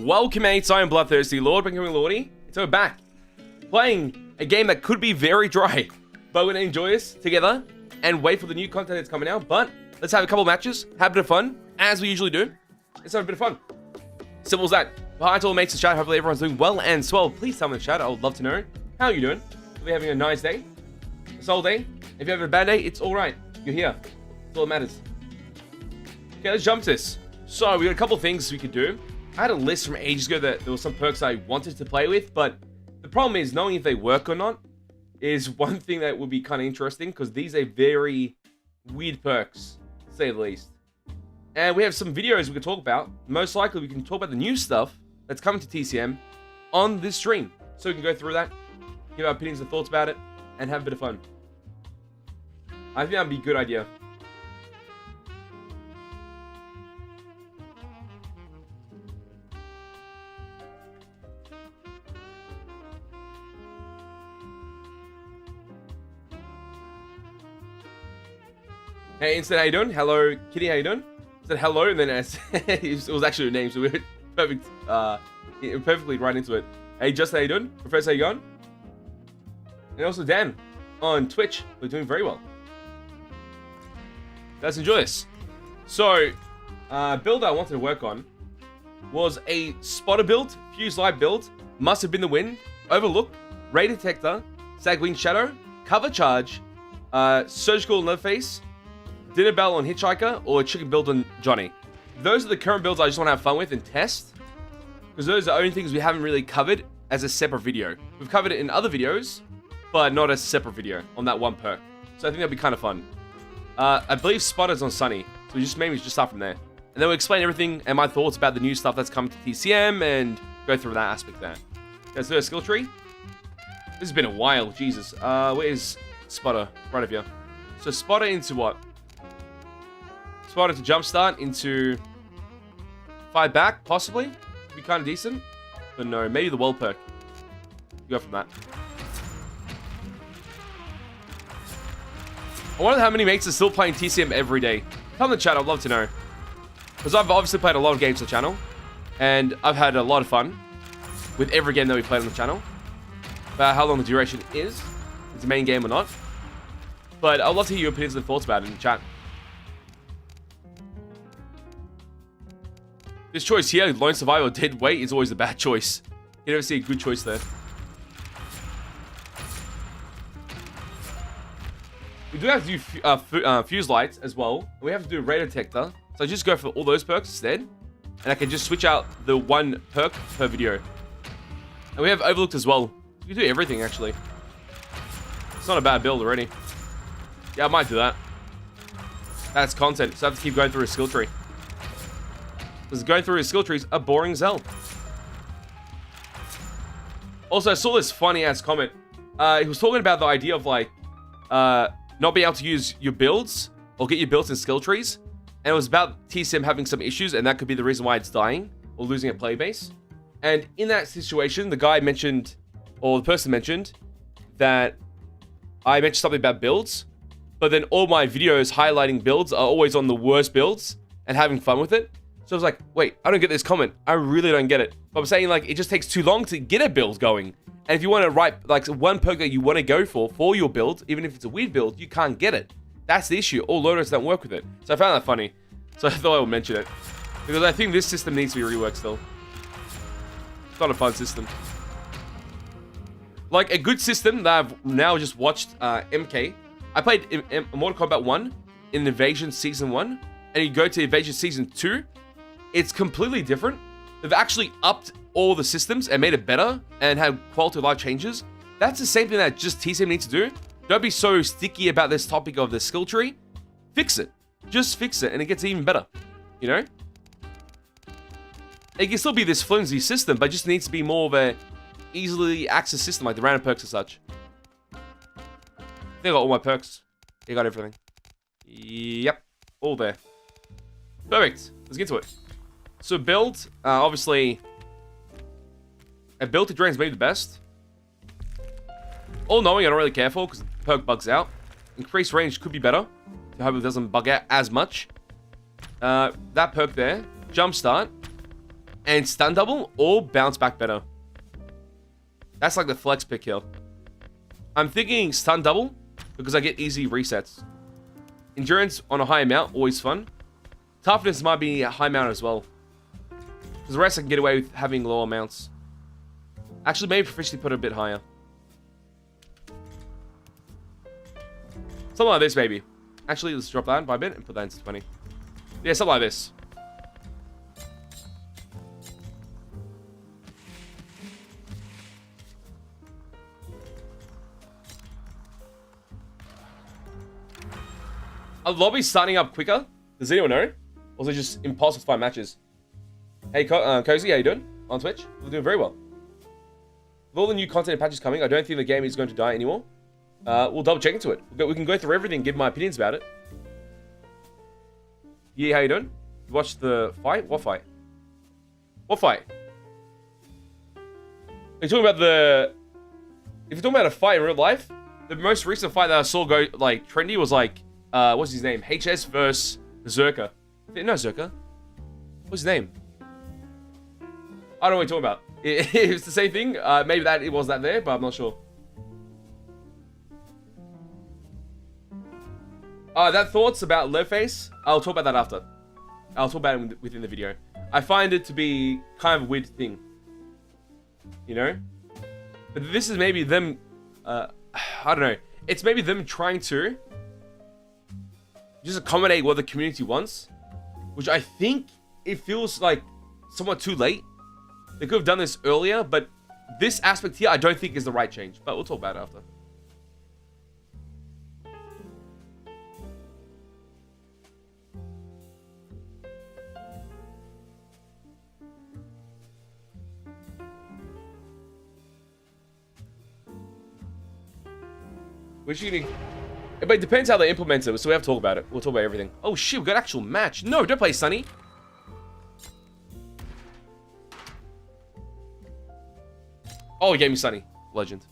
Welcome mates, I am BloodThirstyLord, becoming Lordy. So we're back, playing a game that could be very dry, but we're gonna enjoy this together and wait for the new content that's coming out. But let's have a couple matches, have a bit of fun, as we usually do. Let's have a bit of fun. Simple as that. Hi to all mates in chat, hopefully everyone's doing well and swell. Please tell me in the chat, I would love to know how you're doing. Hopefully having a nice day, a solid day. If you have a bad day, it's alright. You're here. That's all that matters. Okay, let's jump to this. So, we got a couple things we could do. I had a list from ages ago that there were some perks I wanted to play with, but the problem is knowing if they work or not is one thing that would be kind of interesting, because these are very weird perks, to say the least. And we have some videos we can talk about. Most likely we can talk about the new stuff that's coming to TCM on this stream. So we can go through that, give our opinions and thoughts about it, and have a bit of fun. I think that'd be a good idea. Hey, Instant, how you doing? Hello, Kitty, how you doing? I said hello, and then it was actually a name, so we were perfectly right into it. Hey, Justin, how you doing? Professor, how you going? And also Dan on Twitch, we're doing very well. Let's enjoy this. So, build I wanted to work on was a spotter build, fuse light build, must have been the wind, overlook, ray detector, sagwing shadow, cover charge, surgical leatherface, dinner bell on hitchhiker, or chicken build on Johnny. Those are the current builds I just want to have fun with and test, because those are the only things we haven't really covered as a separate video. We've covered it in other videos, but not as a separate video on that one perk. So I think that'd be kind of fun. I believe spotter's on Sunny, so maybe just start from there. And then we'll explain everything and my thoughts about the new stuff that's coming to TCM and go through that aspect there. Let's do a skill tree. This has been a while, Jesus. Where is spotter? Right over here. So spotter into what? Spotter to jumpstart into fight back, possibly. Be kind of decent. But no, maybe the well perk. Go from that. I wonder how many mates are still playing TCM every day. Tell in the chat, I'd love to know. Because I've obviously played a lot of games on the channel. And I've had a lot of fun with every game that we played on the channel. About how long the duration is. If it's a main game or not. But I'd love to hear your opinions and thoughts about it in the chat. This choice here, Lone Survivor Dead Weight, is always a bad choice. You never see a good choice there. We do have to do fuse lights as well. We have to do a ray detector. So I just go for all those perks instead. And I can just switch out the one perk per video. And we have overlooked as well. You can do everything actually. It's not a bad build already. Yeah, I might do that. That's content, so I have to keep going through a skill tree. Because going through his skill trees are boring as hell. Also, I saw this funny ass comment. He was talking about the idea of like not being able to use your builds or get your builds in skill trees. And it was about TCM having some issues, and that could be the reason why it's dying or losing a play base. And in that situation, the guy mentioned, or the person mentioned, that I mentioned something about builds, but then all my videos highlighting builds are always on the worst builds and having fun with it. So I was like, wait, I don't get this comment. I really don't get it. But I'm saying like, it just takes too long to get a build going. And if you want to write like one perk that you want to go for your build, even if it's a weird build, you can't get it. That's the issue. All loaders don't work with it. So I found that funny. So I thought I would mention it. Because I think this system needs to be reworked still. It's not a fun system. Like a good system that I've now just watched MK. I played Mortal Kombat 1 in Invasion Season 1. And you go to Invasion Season 2. It's completely different. They've actually upped all the systems and made it better and had quality of life changes. That's the same thing that just TCM needs to do. Don't be so sticky about this topic of the skill tree. Fix it. Just fix it and it gets even better. You know? It can still be this flimsy system, but it just needs to be more of a easily accessed system like the random perks and such. I think I got all my perks. I got everything. Yep. All there. Perfect. Let's get to it. So build, obviously, a build to drain is maybe the best. All knowing I don't really care for because the perk bugs out. Increased range could be better. I hope it doesn't bug out as much. That perk there, jumpstart. and stun double or bounce back better. That's like the flex pick here. I'm thinking stun double because I get easy resets. Endurance on a high amount, always fun. Toughness might be a high amount as well. Because the rest I can get away with having low amounts. Actually, maybe proficiency put it a bit higher. Something like this, maybe. Actually, let's drop that by a bit and put that into 20. Yeah, something like this. Are lobbies starting up quicker? Does anyone know? Or is it just impossible to find matches? Hey, Cozy, how you doing? On Twitch? We're doing very well. With all the new content and patches coming, I don't think the game is going to die anymore. We'll double check into it. We can go through everything and give my opinions about it. Yeah, how you doing? You watched the fight? What fight? What fight? Are you talking about the... If you're talking about a fight in real life, the most recent fight that I saw go, like, trendy was, like, what's his name? HS versus Zerka. No, Zerka. What's his name? I don't know what you're talking about. It's the same thing. Maybe that it was that there, but I'm not sure. That thoughts about Leatherface, I'll talk about that after. I'll talk about it within the video. I find it to be kind of a weird thing. You know? But this is maybe them... I don't know. It's maybe them trying to... just accommodate what the community wants. Which I think it feels like somewhat too late. They could have done this earlier, but this aspect here I don't think is the right change. But we'll talk about it after. But it depends how they implement it, so we have to talk about it. We'll talk about everything. Oh shit, we got actual match. No, don't play Sunny. Oh, he gave me Sunny. Legend.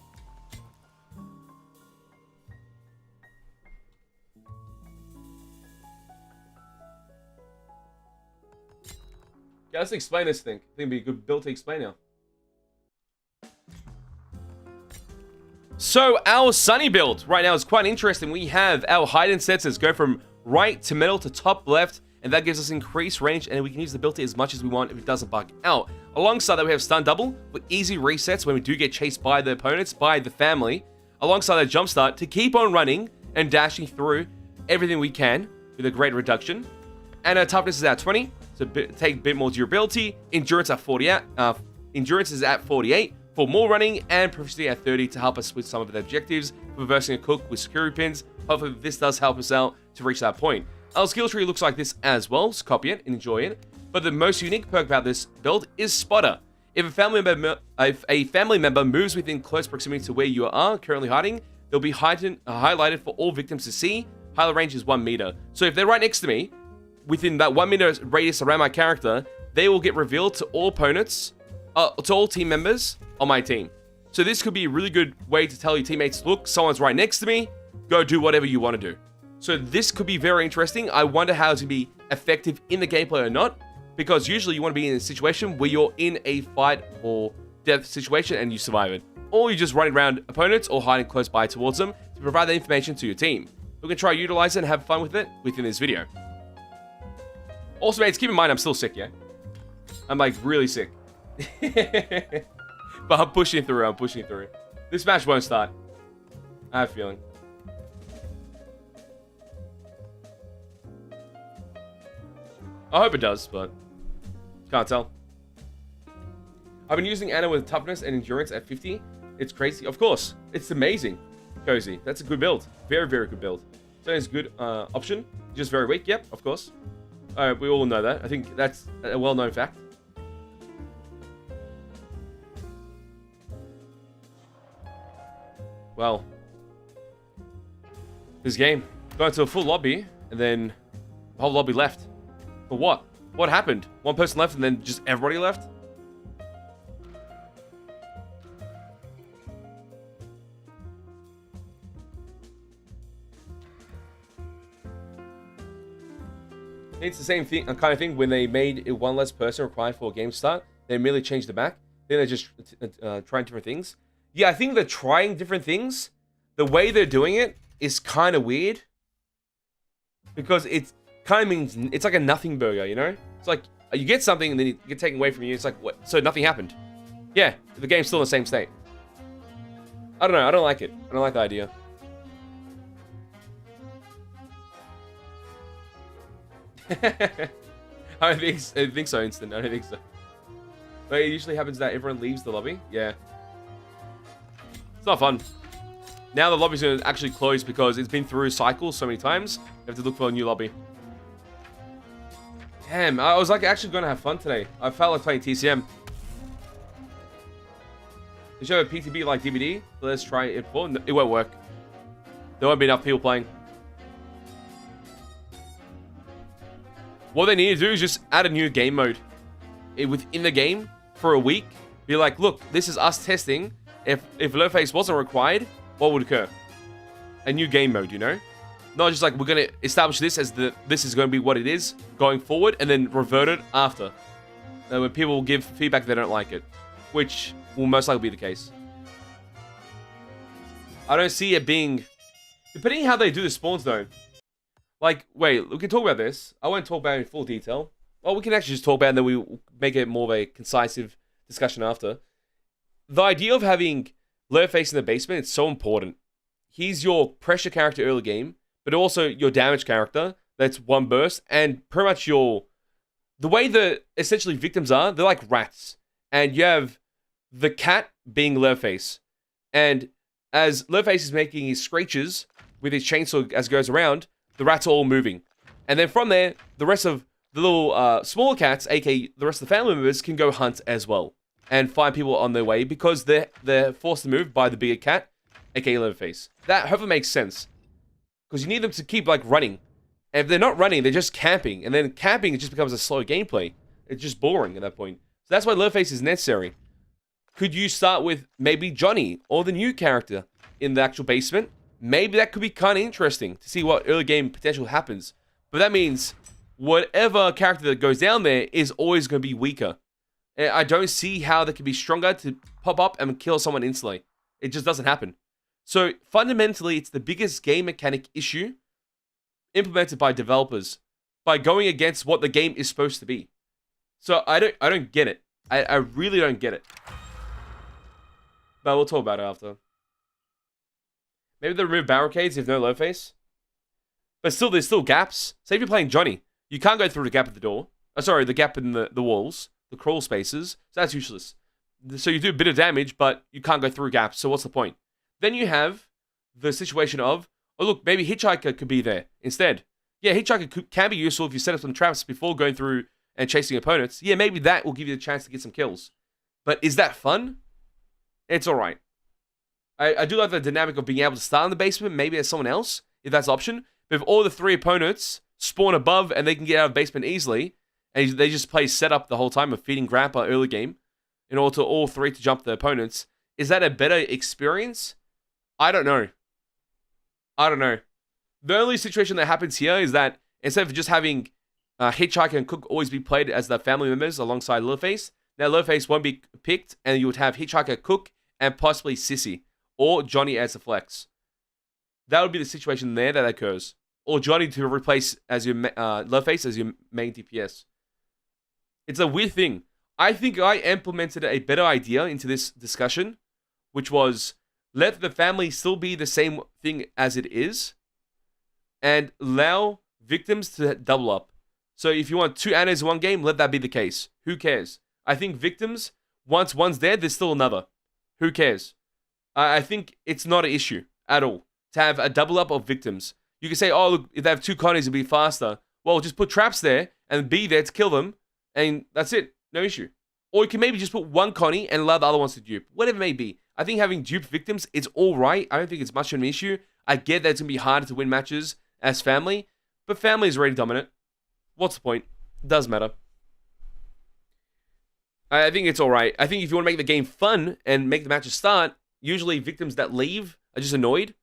Yeah, let's explain this thing. I think it'd be a good build to explain now. So, our Sunny build right now is quite interesting. We have our hide-in sensors go from right to middle to top left, and that gives us increased range, and we can use the ability as much as we want if it doesn't bug out. Alongside that, we have stun double for easy resets when we do get chased by the opponents, by the family. Alongside that, jump start to keep on running and dashing through everything we can with a great reduction. And our toughness is at 20, so take a bit more durability. Endurance at 48. Endurance is at 48 for more running, and proficiency at 30 to help us with some of the objectives. Reversing a cook with security pins. Hopefully, this does help us out to reach that point. Our skill tree looks like this as well, so copy it and enjoy it. But the most unique perk about this build is Spotter. If a family member moves within close proximity to where you are currently hiding, they'll be highlighted for all victims to see. Highlight range is 1 meter. So if they're right next to me, within that 1 meter radius around my character, they will get revealed to all opponents, to all team members on my team. So this could be a really good way to tell your teammates, look, someone's right next to me, go do whatever you want to do. So this could be very interesting. I wonder how it's going to be effective in the gameplay or not, because usually you want to be in a situation where you're in a fight or death situation and you survive it. Or you're just running around opponents or hiding close by towards them to provide that information to your team. We can try utilize it and have fun with it within this video. Also, mates, keep in mind I'm still sick, yeah? I'm like really sick. But I'm pushing through, This match won't start. I have a feeling. I hope it does, but can't tell. I've been using Anna with toughness and endurance at 50. It's crazy. Of course, it's amazing. Cozy. That's a good build. Very, very good build. So it's a good option. Just very weak. Yep, of course. We all know that. I think that's a well-known fact. Well, this game. Go into a full lobby, and then the whole lobby left. For what? What happened? One person left, and then just everybody left? It's the same thing, kind of thing when they made it one less person required for a game start. They merely changed the back. Then they're just trying different things. Yeah, I think they're trying different things. The way they're doing it is kind of weird. Because it kind of means, it's like a nothing burger, you know? It's like, you get something and then you get taken away from you. It's like, what? So nothing happened. Yeah, the game's still in the same state. I don't know, I don't like it. I don't like the idea. I don't think so, Instant. I don't think so. But it usually happens that everyone leaves the lobby. Yeah. It's not fun. Now the lobby's going to actually close because it's been through cycles so many times. You have to look for a new lobby. Damn, I was like actually going to have fun today. I felt like playing TCM. They show a PTB like DVD. Let's try it for. No, it won't work. There won't be enough people playing. What they need to do is just add a new game mode within the game for a week. Be like, look, this is us testing. If Leatherface wasn't required, what would occur? A new game mode, you know? Not just like, we're going to establish this as this is going to be what it is going forward, and then revert it after. When people will give feedback they don't like it. Which will most likely be the case. I don't see it being... Depending on how they do the spawns, though. Like, wait, we can talk about this. I won't talk about it in full detail. Well, we can actually just talk about it, and then we make it more of a concisive discussion after. The idea of having Leatherface in the basement, it's so important. He's your pressure character early game, but also your damage character. That's one burst, and pretty much the way the essentially victims are, they're like rats. And you have the cat being Leatherface. And as Leatherface is making his screeches with his chainsaw as it goes around, the rats are all moving. And then from there, the rest of the little smaller cats, aka the rest of the family members, can go hunt as well. And find people on their way because they're forced to move by the bigger cat, aka Leatherface. That hopefully makes sense. Because you need them to keep, like, running. And if they're not running, they're just camping. And then camping, it just becomes a slow gameplay. It's just boring at that point. So that's why Leatherface is necessary. Could you start with maybe Johnny or the new character in the actual basement? Maybe that could be kind of interesting to see what early game potential happens. But that means whatever character that goes down there is always going to be weaker. And I don't see how they can be stronger to pop up and kill someone instantly. It just doesn't happen. So fundamentally, it's the biggest game mechanic issue implemented by developers by going against what the game is supposed to be. So I don't get it. I really don't get it. But we'll talk about it after. Maybe they remove barricades if no Leatherface. But still, there's still gaps. Say if you're playing Johnny, you can't go through the gap at the door. Oh, sorry, the gap in the walls, the crawl spaces. So that's useless. So you do a bit of damage, but you can't go through gaps. So what's the point? Then you have the situation of, oh look, maybe Hitchhiker could be there instead. Yeah, Hitchhiker can be useful if you set up some traps before going through and chasing opponents. Yeah, maybe that will give you the chance to get some kills. But is that fun? It's alright. I do like the dynamic of being able to start in the basement. Maybe there's someone else, if that's an option. But if all the three opponents spawn above and they can get out of the basement easily, and they just play setup the whole time of feeding Grandpa early game, in order to all three to jump the opponents, is that a better experience? I don't know. I don't know. The only situation that happens here is that instead of just having Hitchhiker and Cook always be played as the family members alongside Leatherface, now Leatherface won't be picked, and you would have Hitchhiker, Cook, and possibly Sissy, or Johnny as a flex. That would be the situation there that occurs. Or Johnny to replace as your Leatherface as your main DPS. It's a weird thing. I think I implemented a better idea into this discussion, which was let the family still be the same thing as it is, and allow victims to double up. So if you want 2 Annas in one game, let that be the case. Who cares? I think victims, once one's dead, there's still another. Who cares? I think it's not an issue at all to have a double up of victims. You can say, oh, look, if they have 2 Connies, it'll be faster. Well, just put traps there and be there to kill them, and that's it. No issue. Or you can maybe just put 1 Connie and allow the other ones to dupe. Whatever it may be. I think having dupe victims is alright. I don't think it's much of an issue. I get that it's going to be harder to win matches as family, but family is already dominant. What's the point? It does matter. I think it's alright. I think if you want to make the game fun and make the matches start, usually victims that leave are just annoyed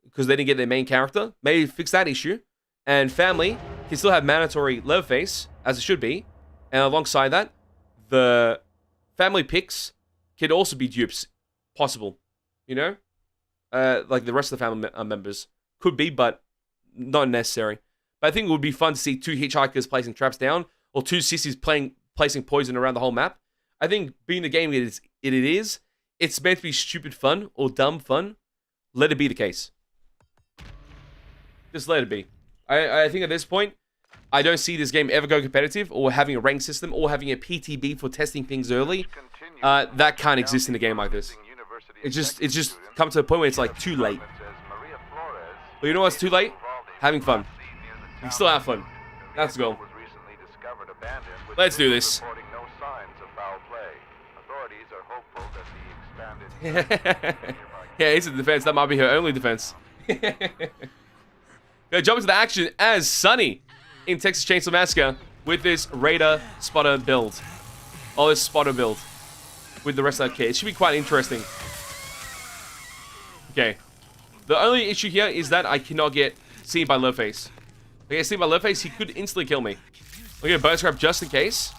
because they didn't get their main character. Maybe fix that issue. And family can still have mandatory Leatherface, as it should be. And alongside that, the family picks could also be dupes. Possible. You know? Like the rest of the family members. Could be, but not necessary. But I think it would be fun to see 2 hitchhikers placing traps down, or 2 sissies placing poison around the whole map. I think being the game it is, it's meant to be stupid fun or dumb fun. Let it be the case. Just let it be. I think at this point, I don't see this game ever go competitive, or having a rank system, or having a PTB for testing things early. That can't exist in a game like this. It's just come to a point where it's like too late. But you know what's too late? Having fun. You can still have fun. That's the goal. Let's do this. Yeah, it's a defense. That might be her only defense. Gonna jump into the action as Sunny in Texas Chainsaw Massacre with this Raider Spotter build. Oh, this Spotter build with the rest of that kit. It should be quite interesting. Okay. The only issue here is that I cannot get seen by Leatherface. If I get seen by Leatherface, he could instantly kill me. I'll get a bonus grab just in case.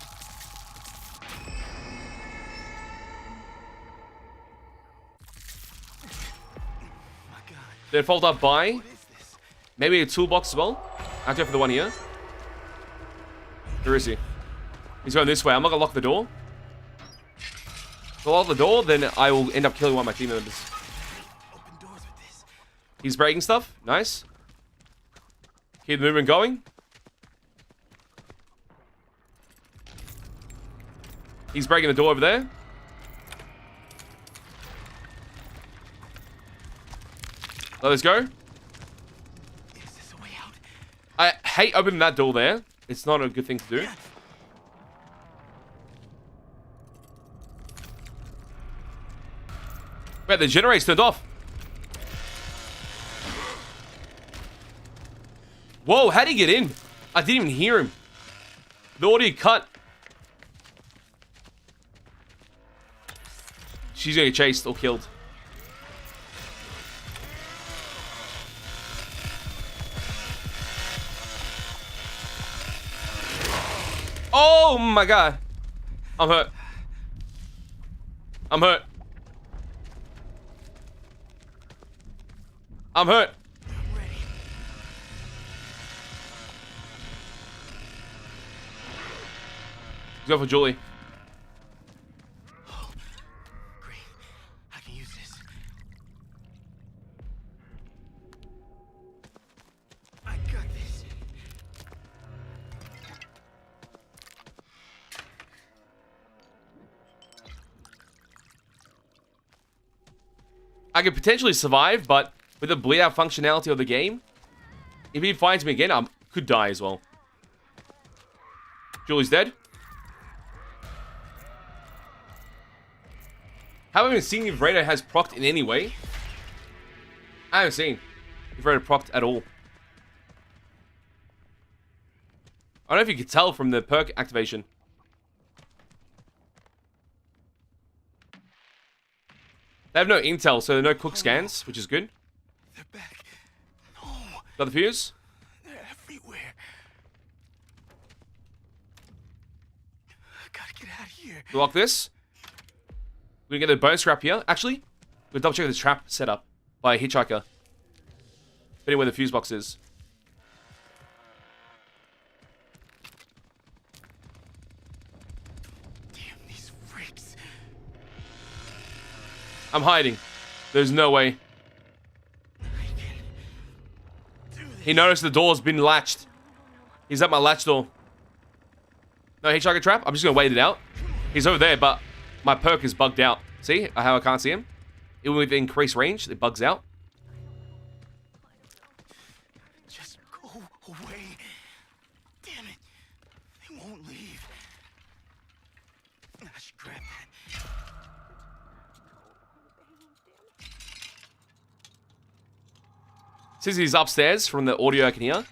Then followed up by maybe a toolbox as well. I have to go for the one here. Where is he? He's going this way. I'm not gonna lock the door. If I lock the door, then I will end up killing one of my team members. He's breaking stuff. Nice. Keep the movement going. He's breaking the door over there. Let us go. I hate opening that door there. It's not a good thing to do. Wait, the generator's turned off. Whoa, how'd he get in? I didn't even hear him. The audio cut. She's gonna get chased or killed. Oh my god. I'm hurt. I'm hurt. I'm hurt. Let's go for Julie. Oh, great. I can use this. I got this. I could potentially survive, but with the bleed out functionality of the game, if he finds me again, I could die as well. Julie's dead. Haven't even seen if Raider has procced in any way. I haven't seen if Raider procced at all. I don't know if you could tell from the perk activation. They have no intel, so there are no cook scans, which is good. They're back. No. Got the fuse? They're everywhere. I gotta get out of here. Lock this. We're gonna get the bone scrap here. Actually, we'll double check this trap setup by a hitchhiker. Depending where the fuse box is. Damn these freaks. I'm hiding. There's no way. He noticed the door's been latched. He's at my latch door. No hitchhiker trap? I'm just gonna wait it out. He's over there, but my perk is bugged out. See how I can't see him? Even with increased range, it bugs out. Just go away. Damn it. They won't leave. I should grab that. Sissy's upstairs from the audio I can hear.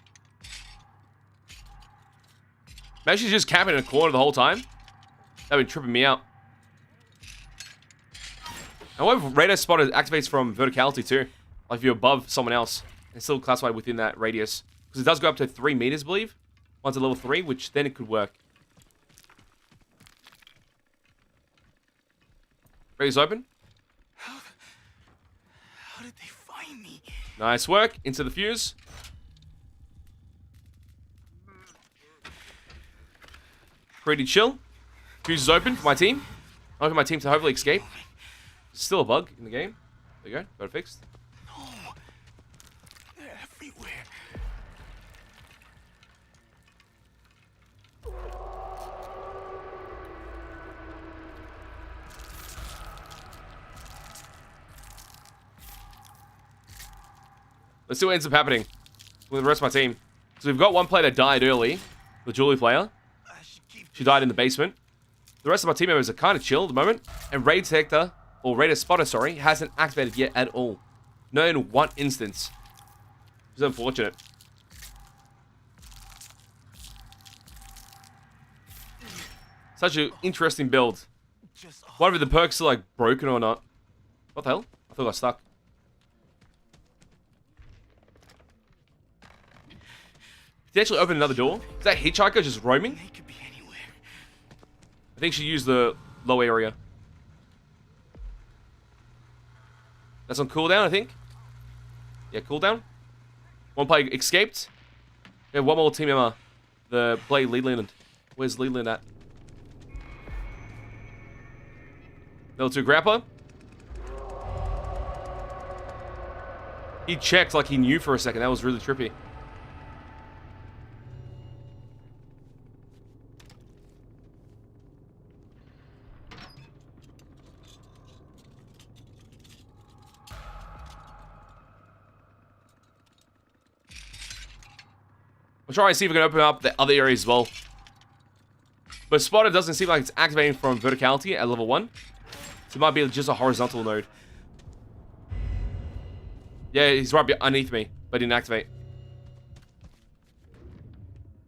Maybe she's just camping in a corner the whole time. That'd be tripping me out. And what if radar spotter activates from verticality too? Like if you're above someone else, it's still classified within that radius. Because it does go up to 3 meters, I believe. Once at level 3, which then it could work. Raise open. How did they find me? Nice work. Into the fuse. Pretty chill. Fuse is open for my team. I want my team to hopefully escape. Still a bug in the game. There you go. Got it fixed. No. They're everywhere. Let's see what ends up happening with the rest of my team. So we've got one player that died early. The Julie player. She died in the basement. The rest of my team members are kind of chill at the moment. And raid detector, or raider spotter, sorry, hasn't activated yet at all. No, in one instance. It's unfortunate. Such an interesting build. Wonder if the perks are like broken or not. What the hell? I thought I got stuck. Potentially open another door. Is that hitchhiker just roaming? They could be anywhere. I think she used the low area. That's on cooldown, I think. Yeah, cooldown. One player escaped. We have one more team member. The play Leland. Where's Leland at? Level 2 grappler. He checked like he knew for a second. That was really trippy. I'll try and see if we can open up the other areas as well. But Spotter doesn't seem like it's activating from verticality at level 1. So it might be just a horizontal node. Yeah, he's right underneath me, but didn't activate.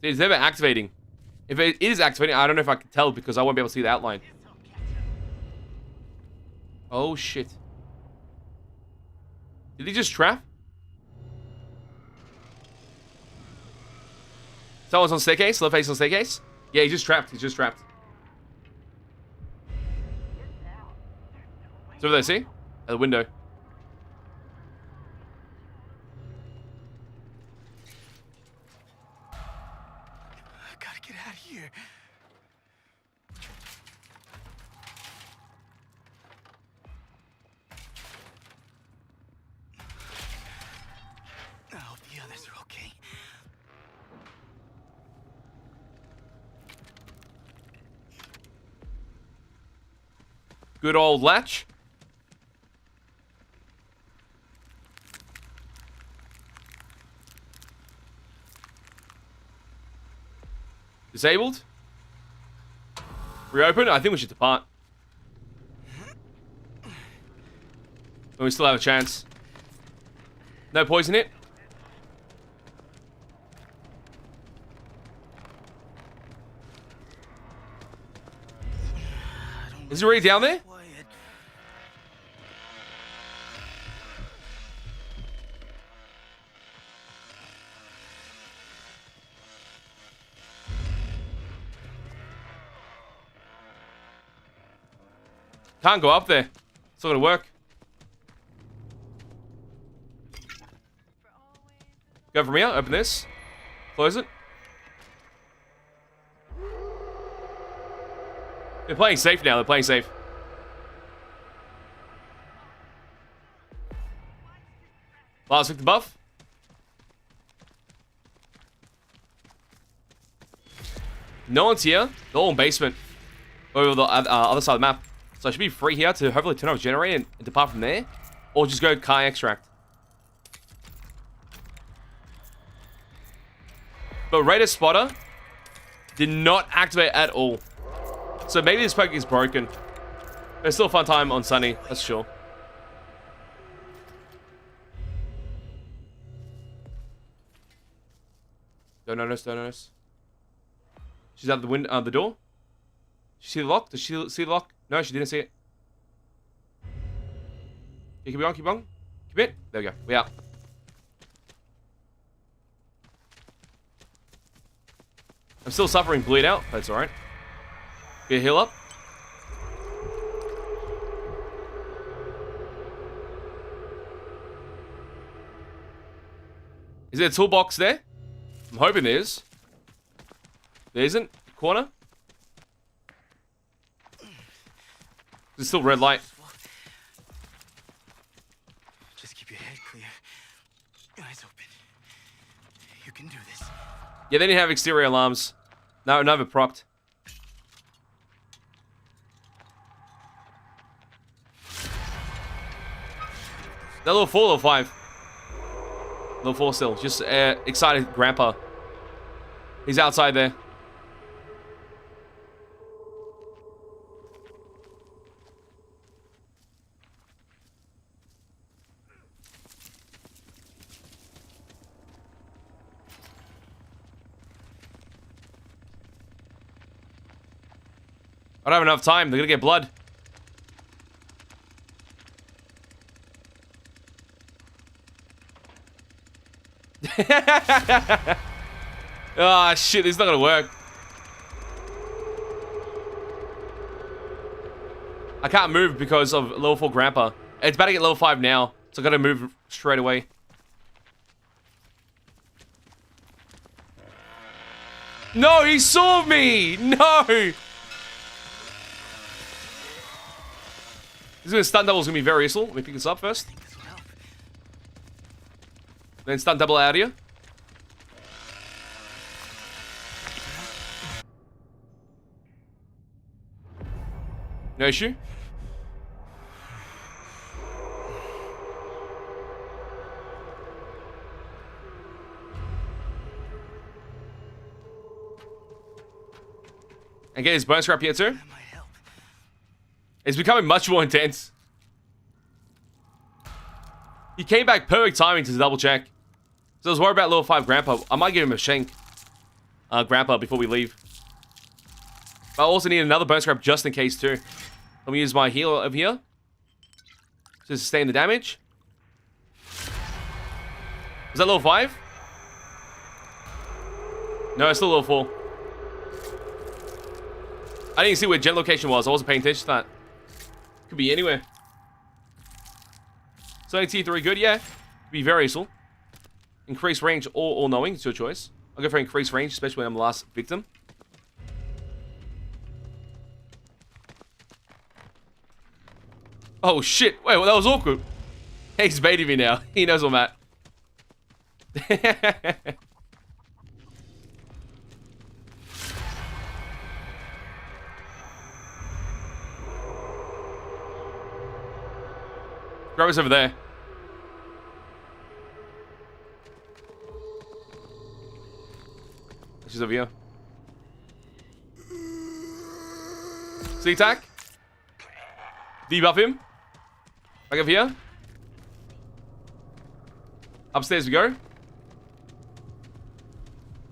It's never activating. If it is activating, I don't know if I can tell because I won't be able to see the outline. Oh, shit. Did he just trap? Someone's on staircase. Left face on staircase. Yeah, he's just trapped. He's just trapped. It's over there, see? At the window. I gotta get out of here. I hope the others are okay. Good old latch. Disabled. Reopen. I think we should depart. But we still have a chance. No poison hit. Is he already down there? Quiet. Can't go up there. It's not gonna work. Go from here. Open this. Close it. They're playing safe now. They're playing safe. Last victim buff. No one's here. They're all in basement. Over the other side of the map. So I should be free here to hopefully turn off generator and depart from there. Or just go Kai extract. But Raider Spotter did not activate at all. So maybe this perk is broken. But it's still a fun time on Sunny, that's sure. Don't notice, don't notice. She's out the window, the door. Did she see the lock? Did she see the lock? No, she didn't see it. Okay, keep on, keep on. Keep it. There we go. We out. I'm still suffering bleed out. That's alright. Get a heal up. Is there a toolbox there? I'm hoping there is. There isn't. Corner. There's still red light. Just keep your head clear. Eyes open. You can do this. Yeah, they didn't have exterior alarms. No, never procced. They're level 4, level 5. Level 4 still. Just excited grandpa. He's outside there. I don't have enough time. They're gonna get blood. Ah, shit. This is not gonna work. I can't move because of level 4 grandpa. It's about to get level 5 now, so I gotta move straight away. No, he saw me! No! This stunt double is gonna be very useful. Let me pick this up first. Then stunt double out here. No issue. And get his bonus scrap here too. It's becoming much more intense. He came back perfect timing to double check. So I was worried about level 5 grandpa. I might give him a shank. Grandpa before we leave. But I also need another bonus scrap just in case too. Let me use my heal over here. To sustain the damage. Is that level 5? No, it's still level 4. I didn't see where gen location was. I wasn't paying attention to that. Could be anywhere. Sonic T3 good, yeah. Could be very useful. Increase range or all-knowing, it's your choice. I'll go for increased range, especially when I'm the last victim. Oh shit, wait, well, that was awkward. He's baiting me now. He knows I'm at. Grab us over there. She's over here. C-tac. Debuff him. Back over here. Upstairs we go. See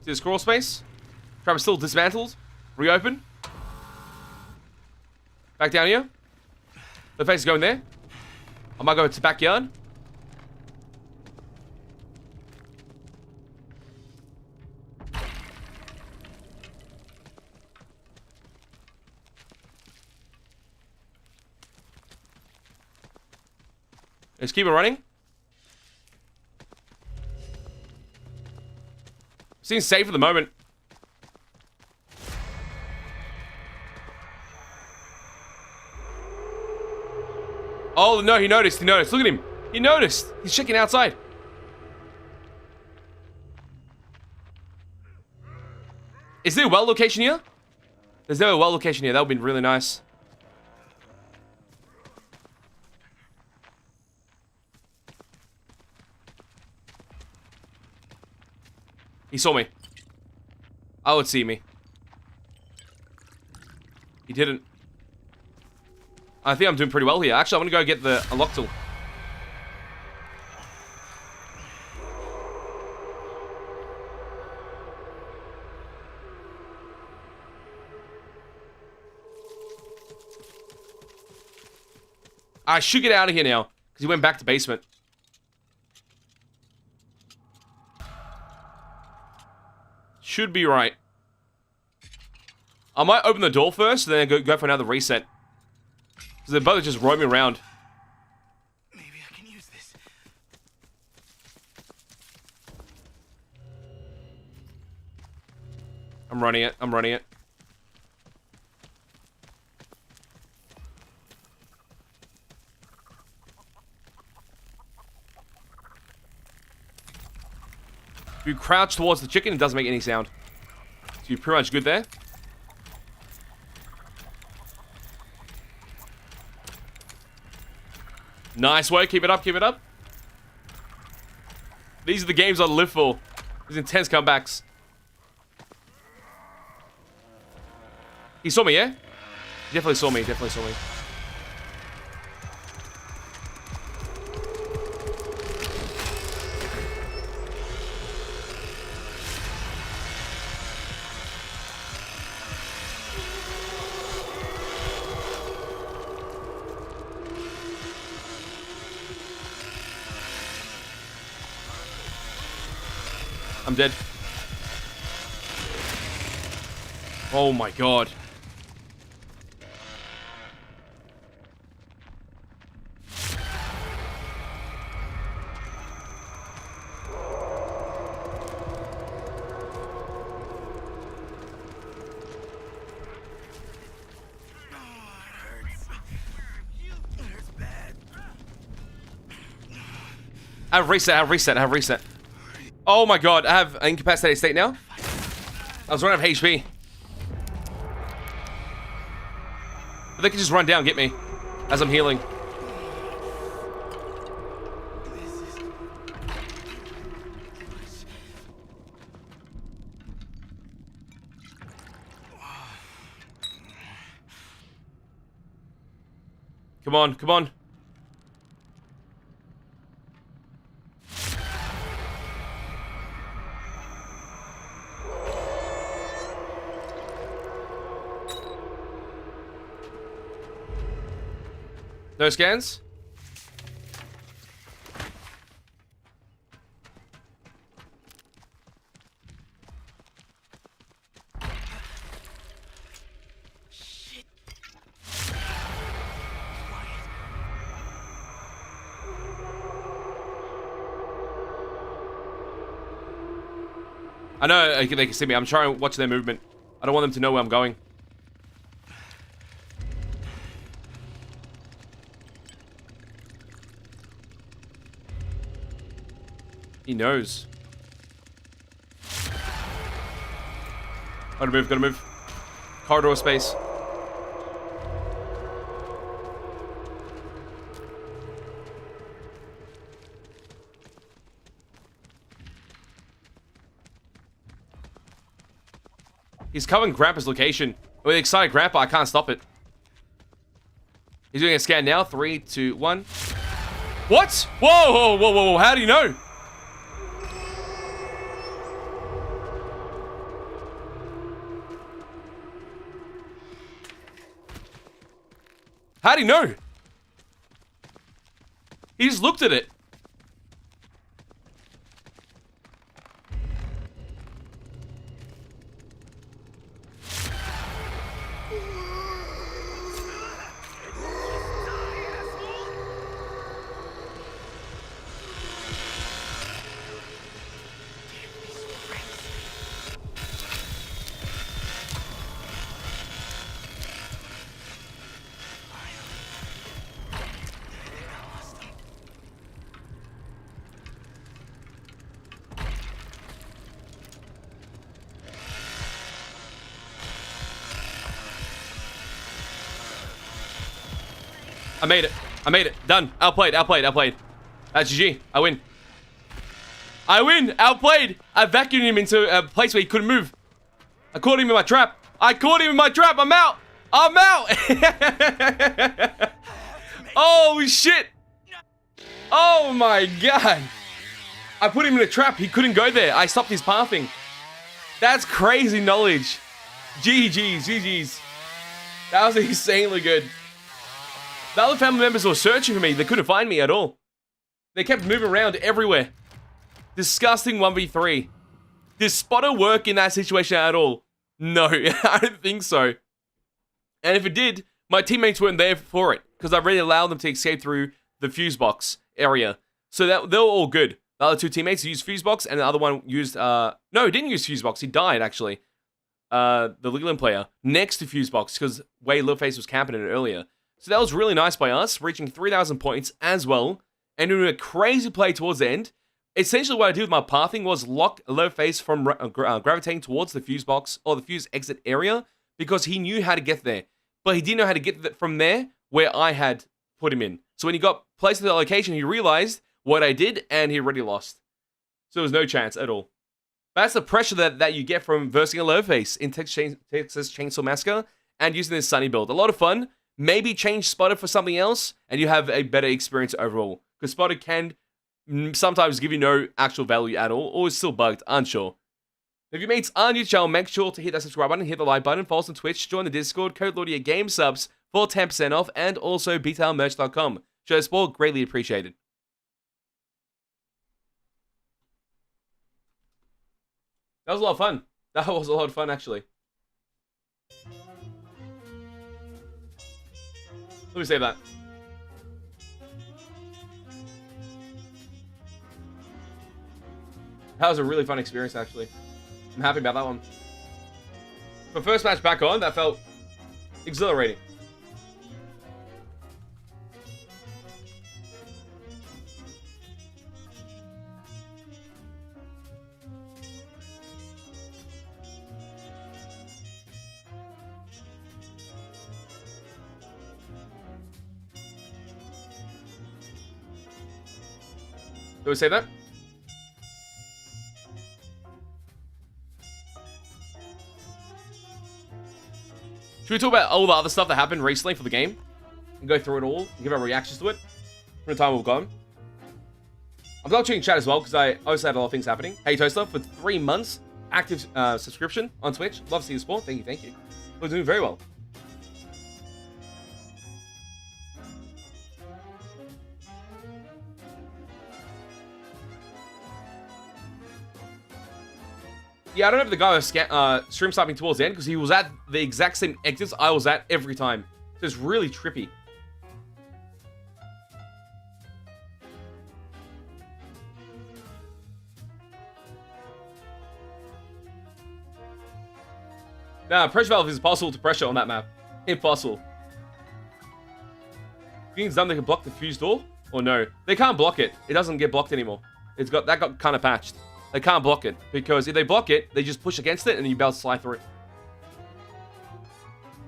this crawl space. Trap is still dismantled. Reopen. Back down here. The face is going there. I might go to backyard. Let's keep it running. Seems safe at the moment. Oh, no, he noticed. He noticed. Look at him. He noticed. He's checking outside. Is there a well location here? There's no well location here. That would have been really nice. He saw me. Oh, would see me. He didn't. I think I'm doing pretty well here. Actually, I'm gonna go get the unlock tool. I should get out of here now, because he went back to basement. Should be right. I might open the door first, and then go for another reset. Because they're both just roaming around. Maybe I can use this. I'm running it. I'm running it. If you crouch towards the chicken, it doesn't make any sound. So you're pretty much good there. Nice work. Keep it up. Keep it up. These are the games I live for. These intense comebacks. He saw me, yeah? He definitely saw me. Definitely saw me. I'm dead. Oh my god. I have reset. Oh my god, I have an incapacitated state now. I was running out of HP. But they can just run down and get me as I'm healing. Come on, come on. No scans? Shit. I know they can see me. I'm trying to watch their movement. I don't want them to know where I'm going. He knows. Gotta move, gotta move. Corridor space. He's covering Grandpa's location. With the excited Grandpa, I can't stop it. He's doing a scan now. 3, 2, 1. What? Whoa, whoa, whoa, whoa, whoa. How do you know? How do you know? He just looked at it. I made it. I made it. Done. Outplayed. Outplayed. Outplayed. GG. I win. I win. Outplayed. I vacuumed him into a place where he couldn't move. I caught him in my trap. I caught him in my trap. I'm out. I'm out. Oh, shit. Oh, my God. I put him in a trap. He couldn't go there. I stopped his pathing. That's crazy knowledge. GG's. GG's. That was insanely good. The other family members were searching for me. They couldn't find me at all. They kept moving around everywhere. Disgusting 1v3. Did spotter work in that situation at all? No, I don't think so. And if it did, my teammates weren't there for it, because I really allowed them to escape through the fuse box area. So that they were all good. The other 2 teammates used fuse box, and the other one used, no, he didn't use fuse box, he died, actually. The Leland player, next to fuse box, because Littleface was camping it earlier. So that was really nice by us, reaching 3,000 points as well, and doing a crazy play towards the end. Essentially what I did with my pathing was lock Leatherface from gravitating towards the fuse box, or the fuse exit area, because he knew how to get there. But he didn't know how to get from there, where I had put him in. So when he got placed at the location, he realized what I did, and he already lost. So there was no chance at all. That's the pressure that you get from versing a Leatherface in Texas Chainsaw Massacre, and using this Sunny build. A lot of fun. Maybe change Spotter for something else, and you have a better experience overall. Because Spotter can sometimes give you no actual value at all, or is still bugged, unsure. If your mates are new to the channel, make sure to hit that subscribe button, hit the like button, follow us on Twitch, join the Discord, code Lordy at game subs for 10% off, and also BTLmerch.com. Show the support, greatly appreciated. That was a lot of fun. That was a lot of fun, actually. Let me save that. That was a really fun experience, actually. I'm happy about that one. For first match back on, that felt exhilarating. Do we say that? Should we talk about all the other stuff that happened recently for the game? And go through it all and give our reactions to it from the time we've gone. I'm not checking chat as well because I also had a lot of things happening. Hey Toaster, for 3 months, active subscription on Twitch. Love to see the support. Thank you, thank you. We're doing very well. Yeah, I don't know if the guy was stream sniping towards the end because he was at the exact same exits I was at every time. So it's really trippy. Nah, pressure valve is impossible to pressure on that map. Impossible. Being done, they can block the fuse door? Or no? They can't block it. It doesn't get blocked anymore. That got kind of patched. They can't block it, because if they block it, they just push against it and you be able to slide through it.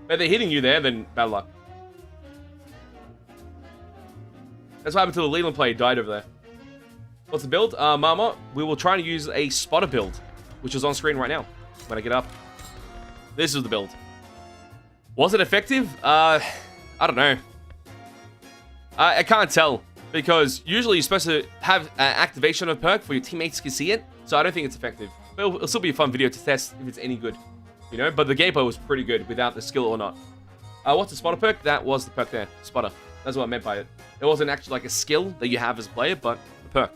But if they're hitting you there, then bad luck. That's what happened to the Leland player, died over there. What's the build? Mama, we will try to use a spotter build, which is on screen right now, when I get up. This is the build. Was it effective? I don't know. I can't tell. Because usually you're supposed to have activation of perk for your teammates to see it. So I don't think it's effective. But it'll still be a fun video to test if it's any good. You know, but the gameplay was pretty good without the skill or not. What's the spotter perk? That was the perk there. Spotter. That's what I meant by it. It wasn't actually like a skill that you have as a player, but a perk.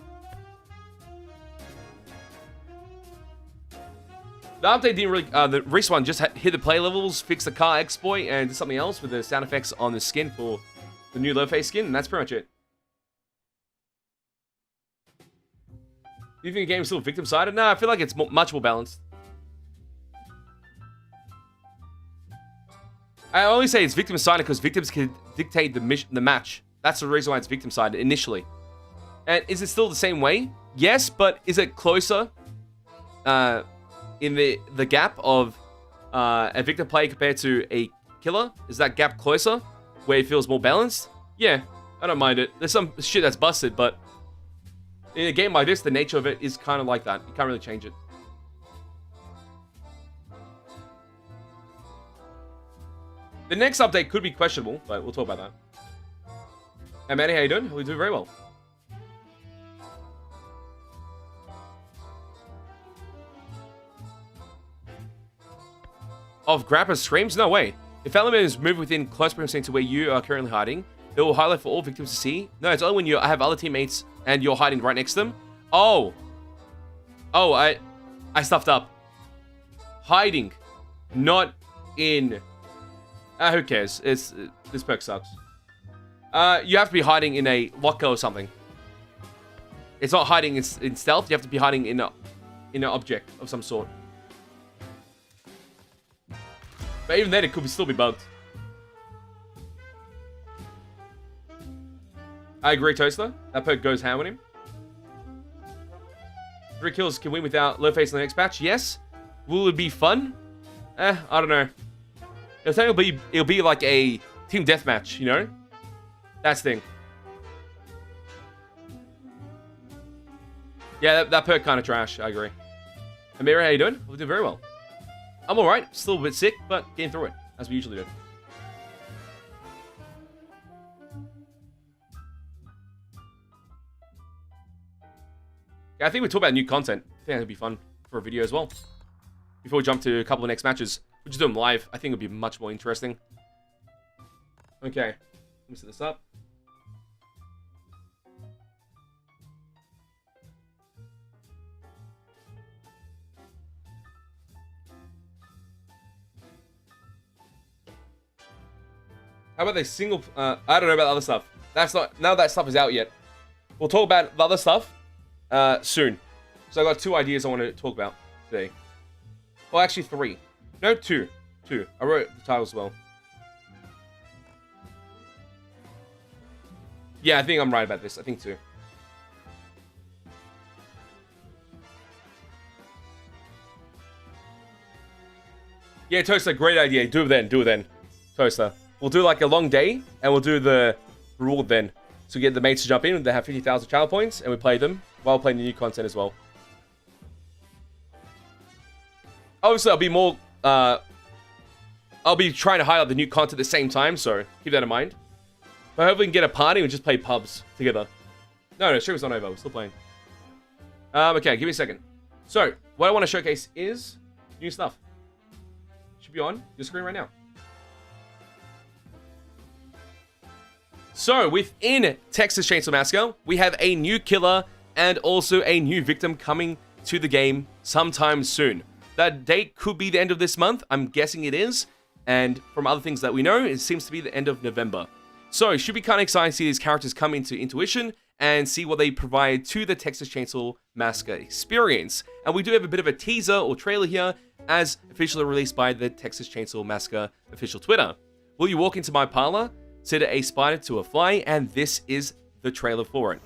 The update didn't really... the recent one just hit the play levels, fixed the car exploit, and did something else with the sound effects on the skin for the new Leatherface skin, and that's pretty much it. Do you think the game is still victim-sided? No, I feel like it's much more balanced. I only say it's victim-sided because victims can dictate the match. That's the reason why it's victim-sided initially. And is it still the same way? Yes, but is it closer in the gap of a victim player compared to a killer? Is that gap closer where it feels more balanced? Yeah, I don't mind it. There's some shit that's busted, but in a game like this, the nature of it is kind of like that. You can't really change it. The next update could be questionable, but we'll talk about that. Hey, Manny, how you doing? We do very well. Of Grappa's streams? No way. If elements move within close proximity to where you are currently hiding, it will highlight for all victims to see. No, it's only when you have other teammates and you're hiding right next to them. Oh. Oh, I stuffed up. Hiding. not in... who cares? This perk sucks. You have to be hiding in a locker or something. It's not hiding in stealth. You have to be hiding in an object of some sort. But even then, it could still be bugged. I agree, Toaster. That perk goes ham on him. 3 kills can win without low face in the next patch. Yes. Will it be fun? I don't know. It'll be like a team deathmatch, you know? That's the thing. Yeah, that perk kind of trash. I agree. Amira, how you doing? We're doing very well. I'm alright. Still a bit sick, but getting through it, as we usually do. Yeah, I think we talk about new content. I think that'd be fun for a video as well. Before we jump to a couple of next matches, we'll just do them live. I think it'll be much more interesting. Okay, let me set this up. How about the single... I don't know about the other stuff. That's not... None of that stuff is out yet. We'll talk about the other stuff soon. So I got 2 ideas I want to talk about today. Well, actually 3. No, 2. 2. I wrote the title as well. Yeah, I think I'm right about this. I think 2. Yeah, Toaster, great idea. Do it then. Do it then. Toaster. We'll do like a long day, and we'll do the reward then. So we get the mates to jump in, they have 50,000 channel points, and we play them while playing the new content as well. Obviously, I'll be more... I'll be trying to highlight the new content at the same time, so keep that in mind. But hopefully we can get a party and just play pubs together. No, stream's not over. We're still playing. Okay, give me a second. So, what I want to showcase is new stuff. Should be on your screen right now. So, within Texas Chainsaw Massacre, we have a new killer and also a new victim coming to the game sometime soon. That date could be the end of this month. I'm guessing it is. And from other things that we know, it seems to be the end of November. So, it should be kind of exciting to see these characters come into Intuition and see what they provide to the Texas Chainsaw Massacre experience. And we do have a bit of a teaser or trailer here, as officially released by the Texas Chainsaw Massacre official Twitter. Will you walk into my parlor? Set a spider to a fly, and this is the trailer for it.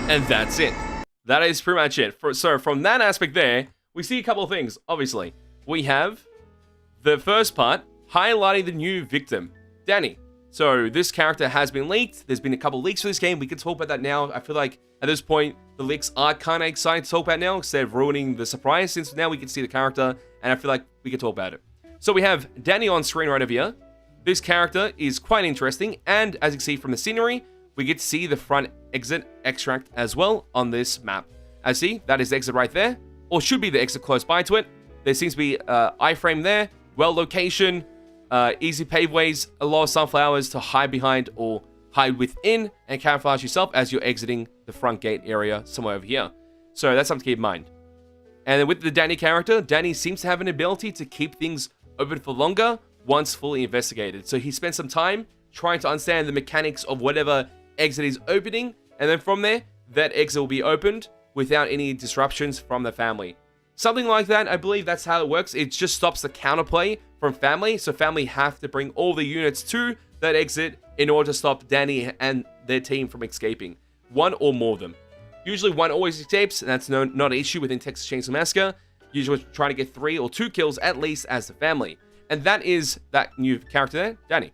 And that's it. That is pretty much it. So from that aspect there, we see a couple of things, obviously. We have the first part, highlighting the new victim, Danny. So this character has been leaked. There's been a couple leaks for this game. We can talk about that now. I feel like at this point, the leaks are kind of exciting to talk about now instead of ruining the surprise, since now we can see the character, and I feel like we can talk about it. So we have Danny on screen right over here. This character is quite interesting, and as you can see from the scenery, we get to see the front exit extract as well on this map. As you see, that is the exit right there, or should be the exit close by to it. There seems to be iframe there, well location, easy paveways, a lot of sunflowers to hide behind or hide within and camouflage yourself as you're exiting the front gate area somewhere over here. So that's something to keep in mind. And then with the Danny character, Danny seems to have an ability to keep things open for longer once fully investigated. So he spent some time trying to understand the mechanics of whatever exit is opening, and then from there, that exit will be opened without any disruptions from the family. Something like that, I believe that's how it works. It just stops the counterplay from family, so family have to bring all the units to that exit in order to stop Danny and their team from escaping. One or more of them. Usually one always escapes, and that's not an issue within Texas Chainsaw Massacre. Usually trying to get 3 or 2 kills at least as the family. And that is that new character there, Danny.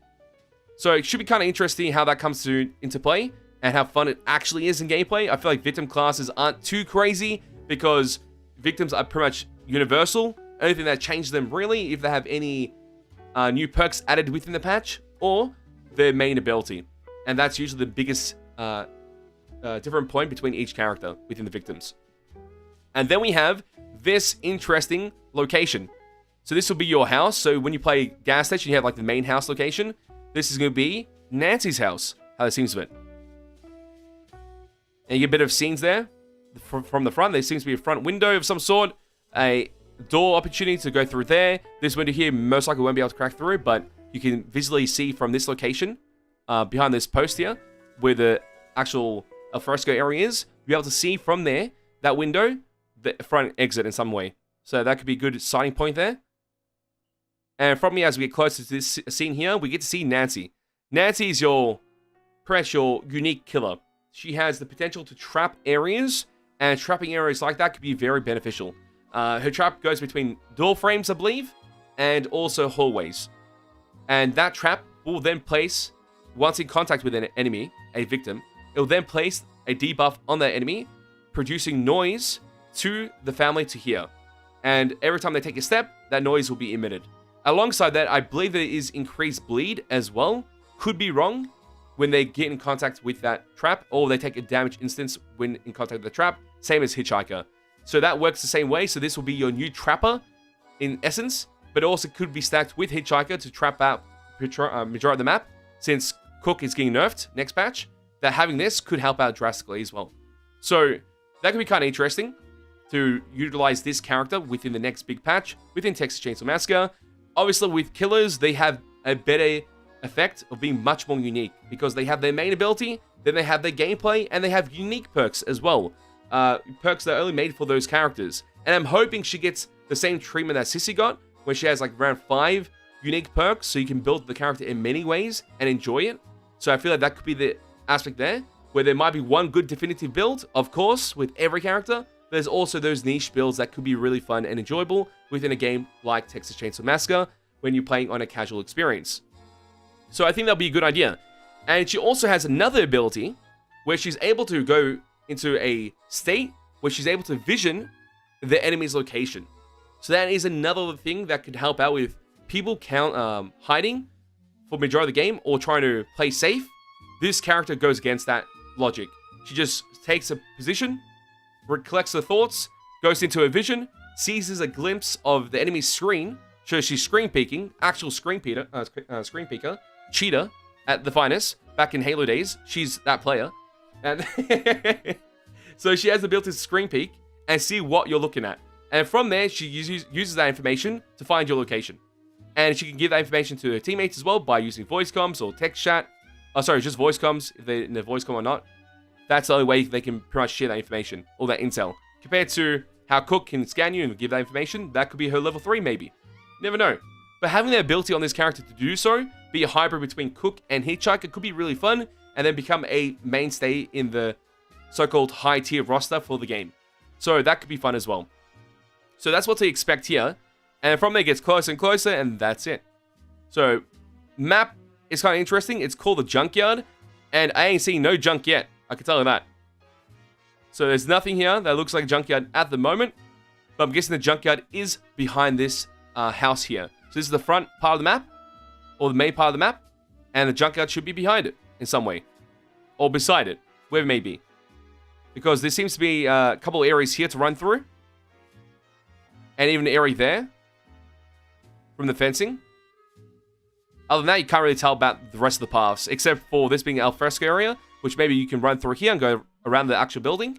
So it should be kind of interesting how that comes into play and how fun it actually is in gameplay. I feel like victim classes aren't too crazy because victims are pretty much universal. Only thing that changes them really if they have any new perks added within the patch or their main ability. And that's usually the biggest different point between each character within the victims. And then we have this interesting location. So this will be your house. So when you play gas station, you have like the main house location. This is going to be Nancy's house. How it seems of it. And you get a bit of scenes there from the front. There seems to be a front window of some sort. A door opportunity to go through there. This window here most likely won't be able to crack through, but you can visually see from this location, behind this post here, where the actual alfresco area is. You'll be able to see from there, that window, the front exit in some way. So that could be a good starting point there. And from here, as we get closer to this scene here, we get to see Nancy. Nancy is your unique killer. She has the potential to trap areas, and trapping areas like that could be very beneficial. Her trap goes between door frames, I believe, and also hallways. And that trap will then place, once in contact with an enemy, a victim, it will then place a debuff on that enemy, producing noise to the family to hear. And every time they take a step, that noise will be emitted. Alongside that, I believe there is increased bleed as well. Could be wrong when they get in contact with that trap, or they take a damage instance when in contact with the trap. Same as Hitchhiker. So that works the same way. So this will be your new trapper in essence, but also could be stacked with Hitchhiker to trap out majority of the map. Since Cook is getting nerfed next patch, that having this could help out drastically as well. So that could be kind of interesting to utilize this character within the next big patch within Texas Chainsaw Massacre. Obviously, with killers, they have a better effect of being much more unique because they have their main ability, then they have their gameplay, and they have unique perks as well. Perks that are only made for those characters. And I'm hoping she gets the same treatment that Sissy got, where she has like around 5 unique perks, so you can build the character in many ways and enjoy it. So I feel like that could be the aspect there, where there might be one good definitive build, of course, with every character. There's also those niche builds that could be really fun and enjoyable within a game like Texas Chainsaw Massacre when you're playing on a casual experience. So I think that'll be a good idea. And she also has another ability where she's able to go into a state where she's able to vision the enemy's location. So that is another thing that could help out with people hiding for the majority of the game or trying to play safe. This character goes against that logic. She just takes a position, collects her thoughts, goes into her vision, seizes a glimpse of the enemy's screen, shows she's screen peeking, actual screen peeker, cheater at the finest. Back in Halo days, she's that player. And so she has the ability to screen peek and see what you're looking at. And from there, she uses that information to find your location. And she can give that information to her teammates as well by using voice comms or text chat. Oh, sorry, just voice comms, if they're in the voice comm or not. That's the only way they can pretty much share that information, all that intel. Compared to how Cook can scan you and give that information, that could be her level 3 maybe. Never know. But having the ability on this character to do so, be a hybrid between Cook and Hitchhiker, could be really fun, and then become a mainstay in the so-called high tier roster for the game. So that could be fun as well. So that's what to expect here. And from there it gets closer and closer, and that's it. So, map is kind of interesting. It's called the Junkyard, and I ain't seen no junk yet. I can tell you that. So there's nothing here that looks like a junkyard at the moment, but I'm guessing the junkyard is behind this house here. So this is the front part of the map, or the main part of the map, and the junkyard should be behind it in some way, or beside it, wherever it may be. Because there seems to be a couple areas here to run through, and even an area there from the fencing. Other than that, you can't really tell about the rest of the paths, except for this being an alfresco area, which maybe you can run through here and go around the actual building.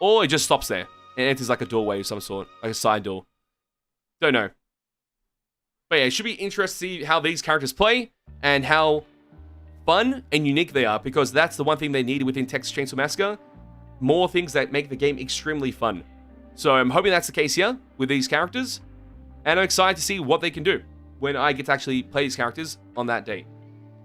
Or it just stops there and enters like a doorway of some sort, like a side door. Don't know. But yeah, it should be interesting to see how these characters play and how fun and unique they are, because that's the one thing they needed within Texas Chainsaw Massacre. More things that make the game extremely fun. So I'm hoping that's the case here with these characters. And I'm excited to see what they can do when I get to actually play these characters on that day.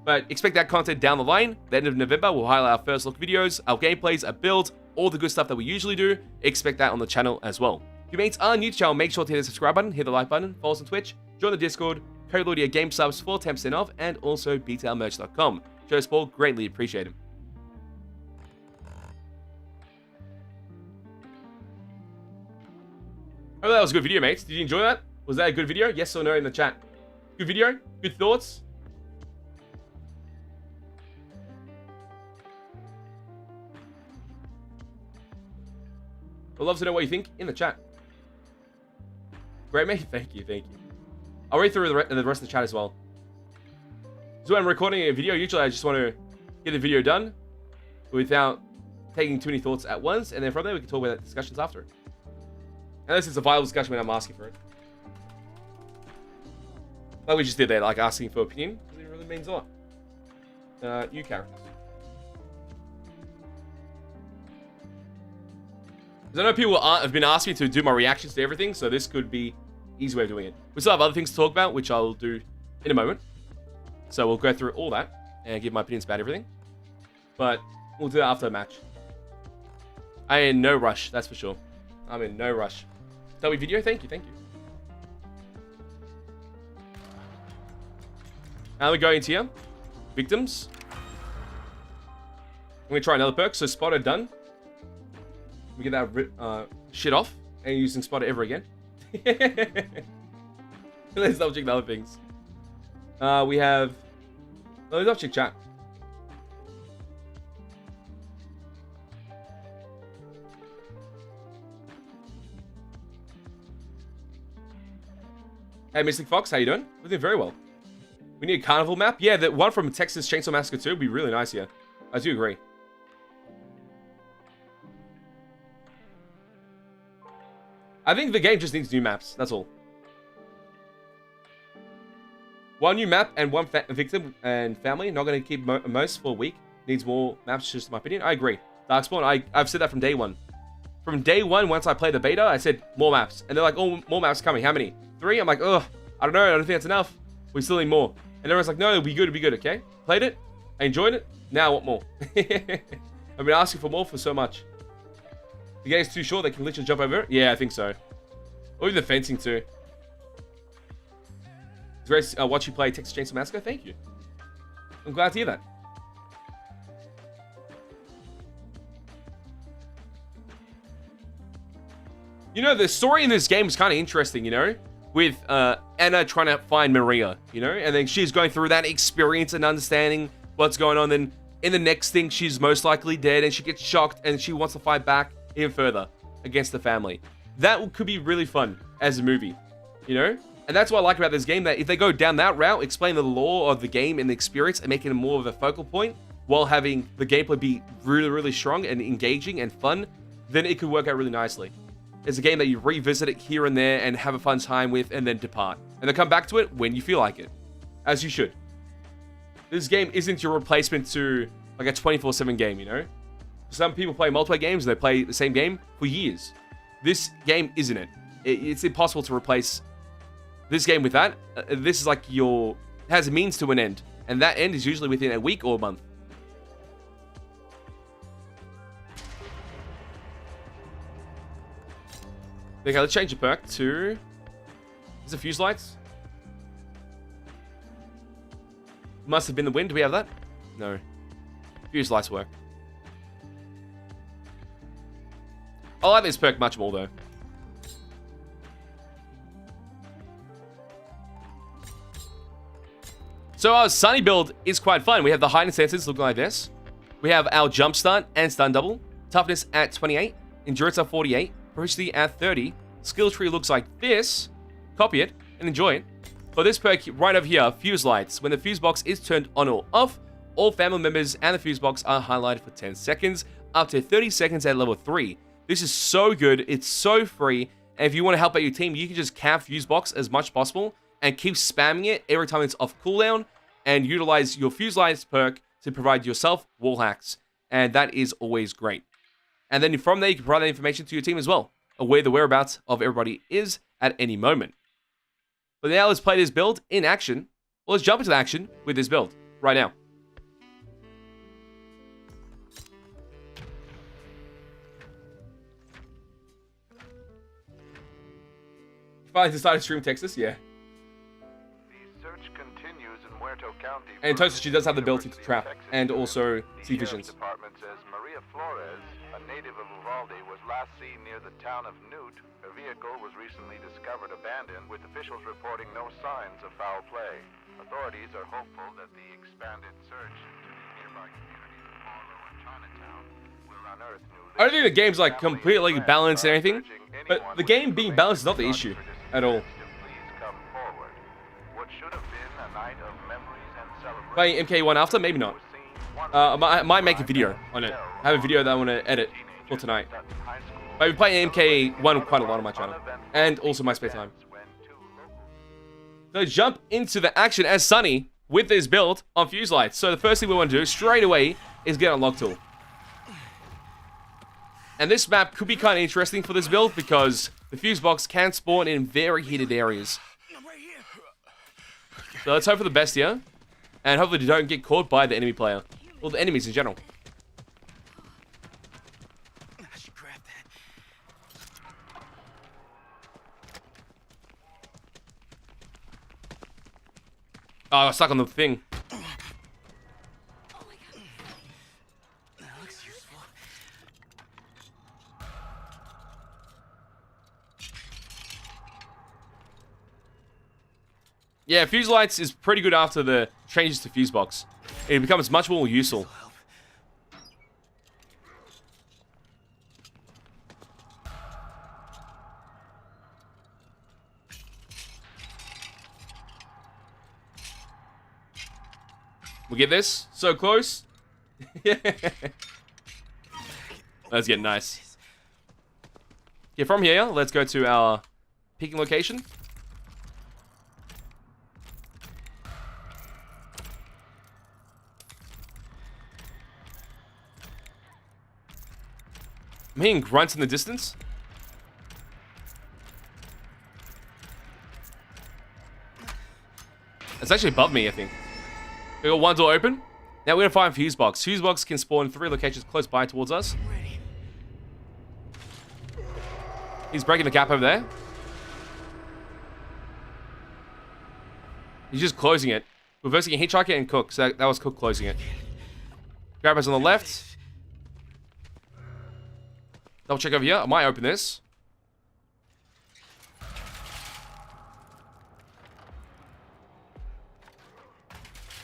But expect that content down the line. The end of November, we'll highlight our first look videos, our gameplays, our builds, all the good stuff that we usually do. Expect that on the channel as well. If you mates are new to the channel, make sure to hit the subscribe button, hit the like button, follow us on Twitch, join the Discord, code Lordy game subs for 10% off, and also BTLmerch.com. Show support, greatly appreciate it. Oh, that was a good video, mates. Did you enjoy that? Was that a good video? Yes or no in the chat. Good video? Good thoughts? I'd love to know what you think in the chat. Great, mate. Thank you, thank you. I'll read through the rest of the chat as well. So when I'm recording a video, usually I just want to get the video done without taking too many thoughts at once, and then from there we can talk about discussions after. Unless it's a viable discussion when I'm asking for it. Like we just did there, like asking for opinion. It really means a lot. New characters. Because I know people have been asking me to do my reactions to everything, so this could be an easy way of doing it. We still have other things to talk about, which I'll do in a moment. So we'll go through all that and give my opinions about everything. But we'll do that after the match. I am in no rush, that's for sure. I'm in no rush. W video, thank you, thank you. Now we go into here. Victims. I'm going to try another perk. So Spotter done. We get that shit off. Ain't using Spotter ever again. Let's double check the other things. We have... Let's double check chat. Hey, Mystic Fox, how you doing? We're doing very well. We need a carnival map. Yeah, the one from Texas Chainsaw Massacre 2 would be really nice here. I do agree. I think the game just needs new maps. That's all. One new map and one victim and family. Not going to keep most for a week. Needs more maps, just my opinion. I agree. Darkspawn, I've said that from day one. From day one, once I played the beta, I said more maps. And they're like, oh, more maps coming. How many? 3? I'm like, oh, I don't know. I don't think that's enough. We still need more. And everyone's like, no, it'll be good, okay? Played it. I enjoyed it. Now I want more. I've been asking for more for so much. The game's too short, they can literally jump over it? Yeah, I think so. Or even the fencing too. It's great to watch you play Texas Chainsaw Massacre. Thank you. I'm glad to hear that. You know, the story in this game is kind of interesting, you know? With Anna trying to find Maria, you know? And then she's going through that experience and understanding what's going on. Then in the next thing, she's most likely dead and she gets shocked and she wants to fight back even further against the family. That could be really fun as a movie, you know? And that's what I like about this game, that if they go down that route, explain the lore of the game and the experience and making it more of a focal point while having the gameplay be really, really strong and engaging and fun, then it could work out really nicely. It's a game that you revisit it here and there and have a fun time with and then depart. And then come back to it when you feel like it. As you should. This game isn't your replacement to like a 24/7 game, you know? Some people play multiplayer games and they play the same game for years. This game isn't it. It's impossible to replace this game with that. This is like has a means to an end. And that end is usually within a week or a month. Okay, let's change the perk to... Is it fuse lights? Must have been the wind. Do we have that? No. Fuse lights work. I like this perk much more, though. So our Sunny build is quite fun. We have the heightened senses looking like this. We have our jump stun and stun double. Toughness at 28. Endurance at 48. Proficiency at 30. Skill tree looks like this. Copy it and enjoy it. For this perk right over here, fuse lights. When the fuse box is turned on or off, all family members and the fuse box are highlighted for 10 seconds, up to 30 seconds at level 3. This is so good. It's so free. And if you want to help out your team, you can just camp fuse box as much as possible and keep spamming it every time it's off cooldown and utilize your fuse lights perk to provide yourself wall hacks. And that is always great. And then from there, you can provide that information to your team as well, of where the whereabouts of everybody is at any moment. But now let's play this build in action. Well, let's jump into action with this build right now. Finally decided to stream Texas, yeah. The search continues in Muerto County. And Toast, she does have the ability to trap and also see visions. The department says Maria Flores, a native of Uvalde, was last seen near the town of Newt. Her vehicle was recently discovered abandoned, with officials reporting no signs of foul play. Authorities are hopeful that the expanded search into the nearby communities of Harlow and Chinatown will unearth new... I don't think the game's like completely balanced and anything, but the game being balanced is not the issue. at all. to please come forward. What should have been a night of memories and celebration. Playing MK1 after? Maybe not. I might make a video on it. I have a video that I want to edit for tonight. But I've been playing MK1 quite a lot on my channel. And also my spare time. So jump into the action as Sunny with this build on fuse lights. So the first thing we want to do straight away is get a lock tool. And this map could be kind of interesting for this build because the fuse box can spawn in very heated areas. So let's hope for the best here. And hopefully they don't get caught by the enemy player. Well, the enemies in general. I should grab that. Oh, I was stuck on the thing. That looks useful. Yeah, fuse lights is pretty good after the changes to fuse box. It becomes much more useful. We get this? So close. Let's get nice. Yeah, from here, let's go to our picking location. I'm hearing grunts in the distance. It's actually above me, I think. We got one door open. Now we're gonna find fuse box. Fuse box can spawn in 3 locations close by towards us. He's breaking the gap over there. He's just closing it. Reversing a hitchhiker and Cook. So that was Cook closing it. Grabber's on the left. Double check over here. I might open this.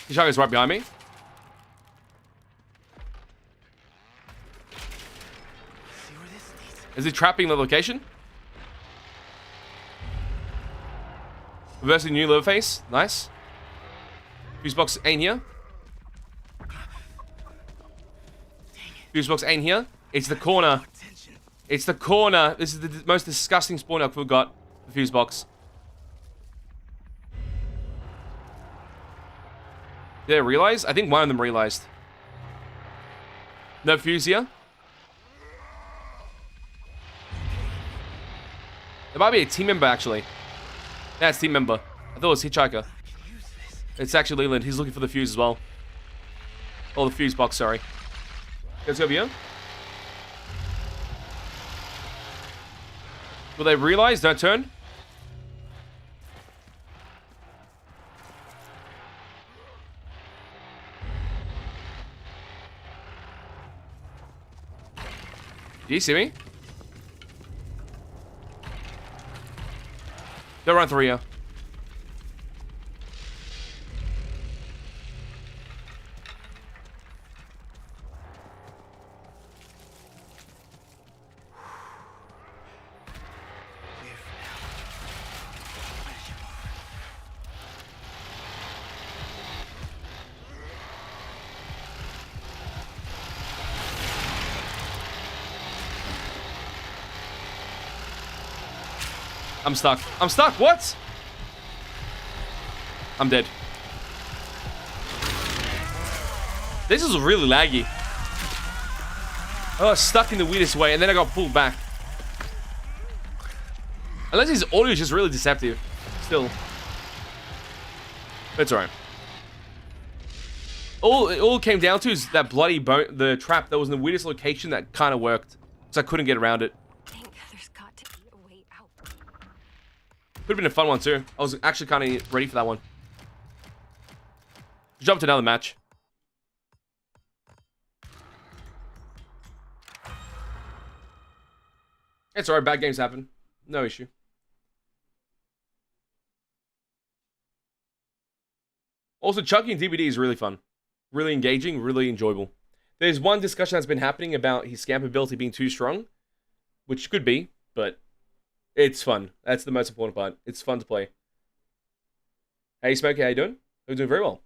Hitchhiker's right behind me. Is he trapping the location? Reversing new liver face. Nice. Fuse box ain't here. Fuse box ain't here. It's the corner. It's the corner. This is the most disgusting spawn I've got. The fuse box. Did they realize? I think one of them realized. No fuse here. It might be a team member, actually. Yeah, it's team member. I thought it was Hitchhiker. It's actually Leland. He's looking for the fuse as well. Oh, the fuse box, sorry. Let's go over here. Will they realize? Don't turn. Do you see me? Go run through here. I'm stuck. I'm stuck. What? I'm dead. This is really laggy. I was stuck in the weirdest way, and then I got pulled back. Unless his audio is just really deceptive. Still. It's alright. It all came down to is that bloody the trap that was in the weirdest location that kind of worked. So I couldn't get around it. Could have been a fun one too. I was actually kind of ready for that one. Jump to another match. It's alright, bad games happen. No issue. Also, chucking DVD is really fun. Really engaging, really enjoyable. There's one discussion that's been happening about his scamp ability being too strong. Which could be, but It's fun. That's the most important part. It's fun to play. Hey, Smokey, how you doing? I'm doing very well.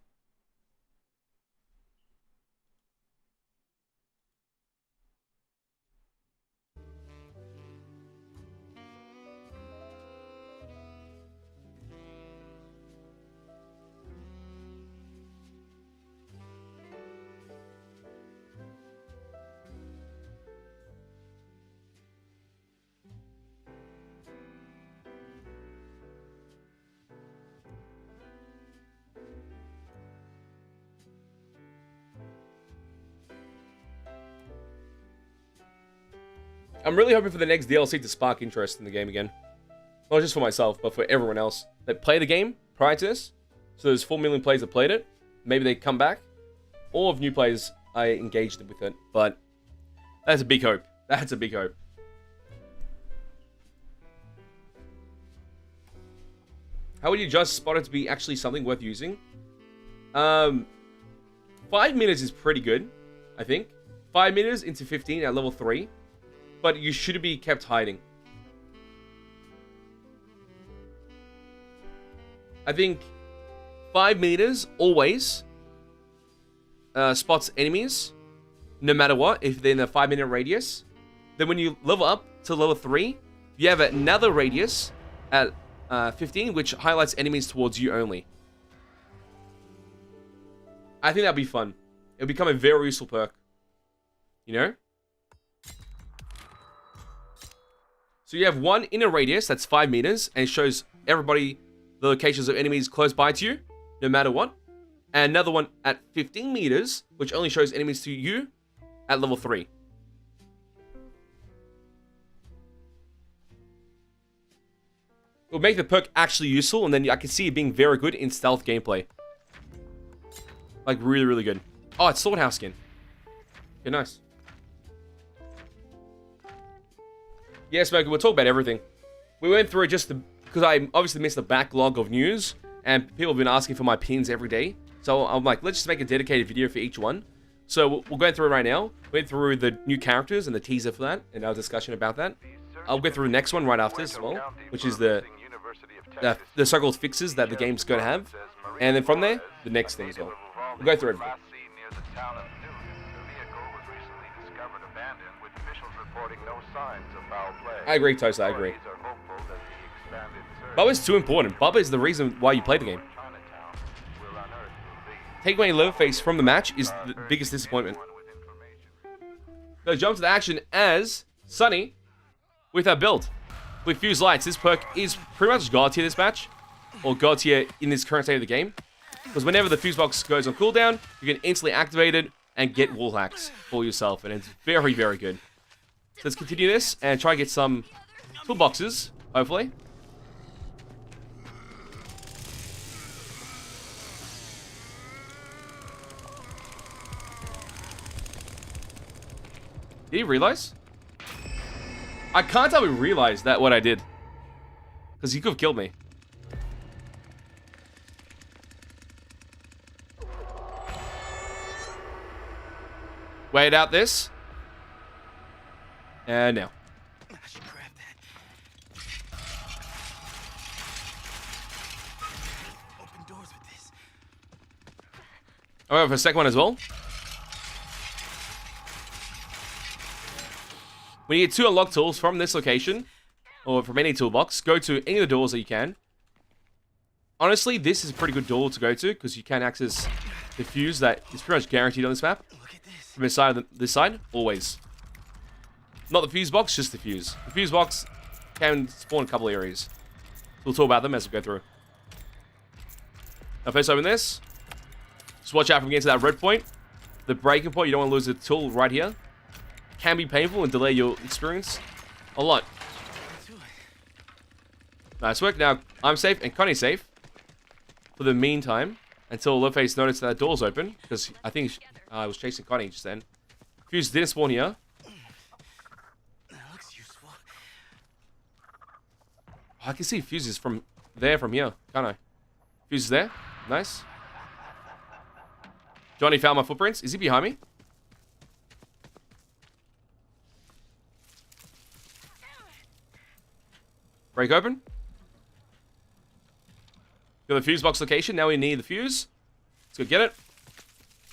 I'm really hoping for the next DLC to spark interest in the game again. Not just for myself, but for everyone else that played the game prior to this. So there's 4 million players that played it. Maybe they come back. Or of new players, I engaged with it. But that's a big hope. That's a big hope. How would you just spot it to be actually something worth using? 5 meters is pretty good, I think. 5 meters into 15 at level 3. But you should be kept hiding. I think 5 meters always spots enemies, no matter what, if they're in a 5-minute radius. Then when you level up to level 3, you have another radius at 15, which highlights enemies towards you only. I think that'd be fun. It'll become a very useful perk. You know? So you have one inner radius that's 5 meters, and it shows everybody the locations of enemies close by to you, no matter what. And another one at 15 meters, which only shows enemies to you at level 3. It'll make the perk actually useful, and then I can see it being very good in stealth gameplay. Like, really, really good. Oh, it's Sword House skin. Okay, nice. Yeah, Smoker, we'll talk about everything. We went through it just because I obviously missed the backlog of news, and people have been asking for my pins every day. So I'm like, let's just make a dedicated video for each one. So we'll go through it right now. We went through the new characters and the teaser for that, and our discussion about that. I'll go through the next one right after this as well, which is the so-called fixes that the game's going to have. And then from there, the next thing as well. We'll go through everything. I agree, Tosa, I agree. Bubba's too important. Bubba is the reason why you play the game. Taking away Leatherface from the match is the biggest disappointment. Let's jump to the action as Sunny with her build. With Fuse Lights, this perk is pretty much God tier this match. Or God tier in this current state of the game. Because whenever the Fuse Box goes on cooldown, you can instantly activate it and get wall hacks for yourself. And it's very, very good. So let's continue this and try and get some toolboxes, hopefully. Did he realize? I can't tell he realized that what I did. Because he could have killed me. Wait out this. And now. I should grab that. Open doors with this. Alright, for a second one as well. When you get 2 unlocked tools from this location, or from any toolbox, go to any of the doors that you can. Honestly, this is a pretty good door to go to, because you can access the fuse that is pretty much guaranteed on this map. Look at this. From this side, this side, always. Not the fuse box, just the fuse. The fuse box can spawn a couple areas. We'll talk about them as we go through. Now first open this. Just watch out from getting to that red point. The breaking point, you don't want to lose the tool right here. Can be painful and delay your experience a lot. Nice work. Now, I'm safe and Connie's safe for the meantime until Leatherface noticed that the door's open, because I think I was chasing Connie just then. Fuse didn't spawn here. That looks useful. Oh, I can see fuses from there, from here, can't I? Fuse is there. Nice. Johnny found my footprints. Is he behind me? Break open. Got the fuse box location. Now we need the fuse. Let's go get it.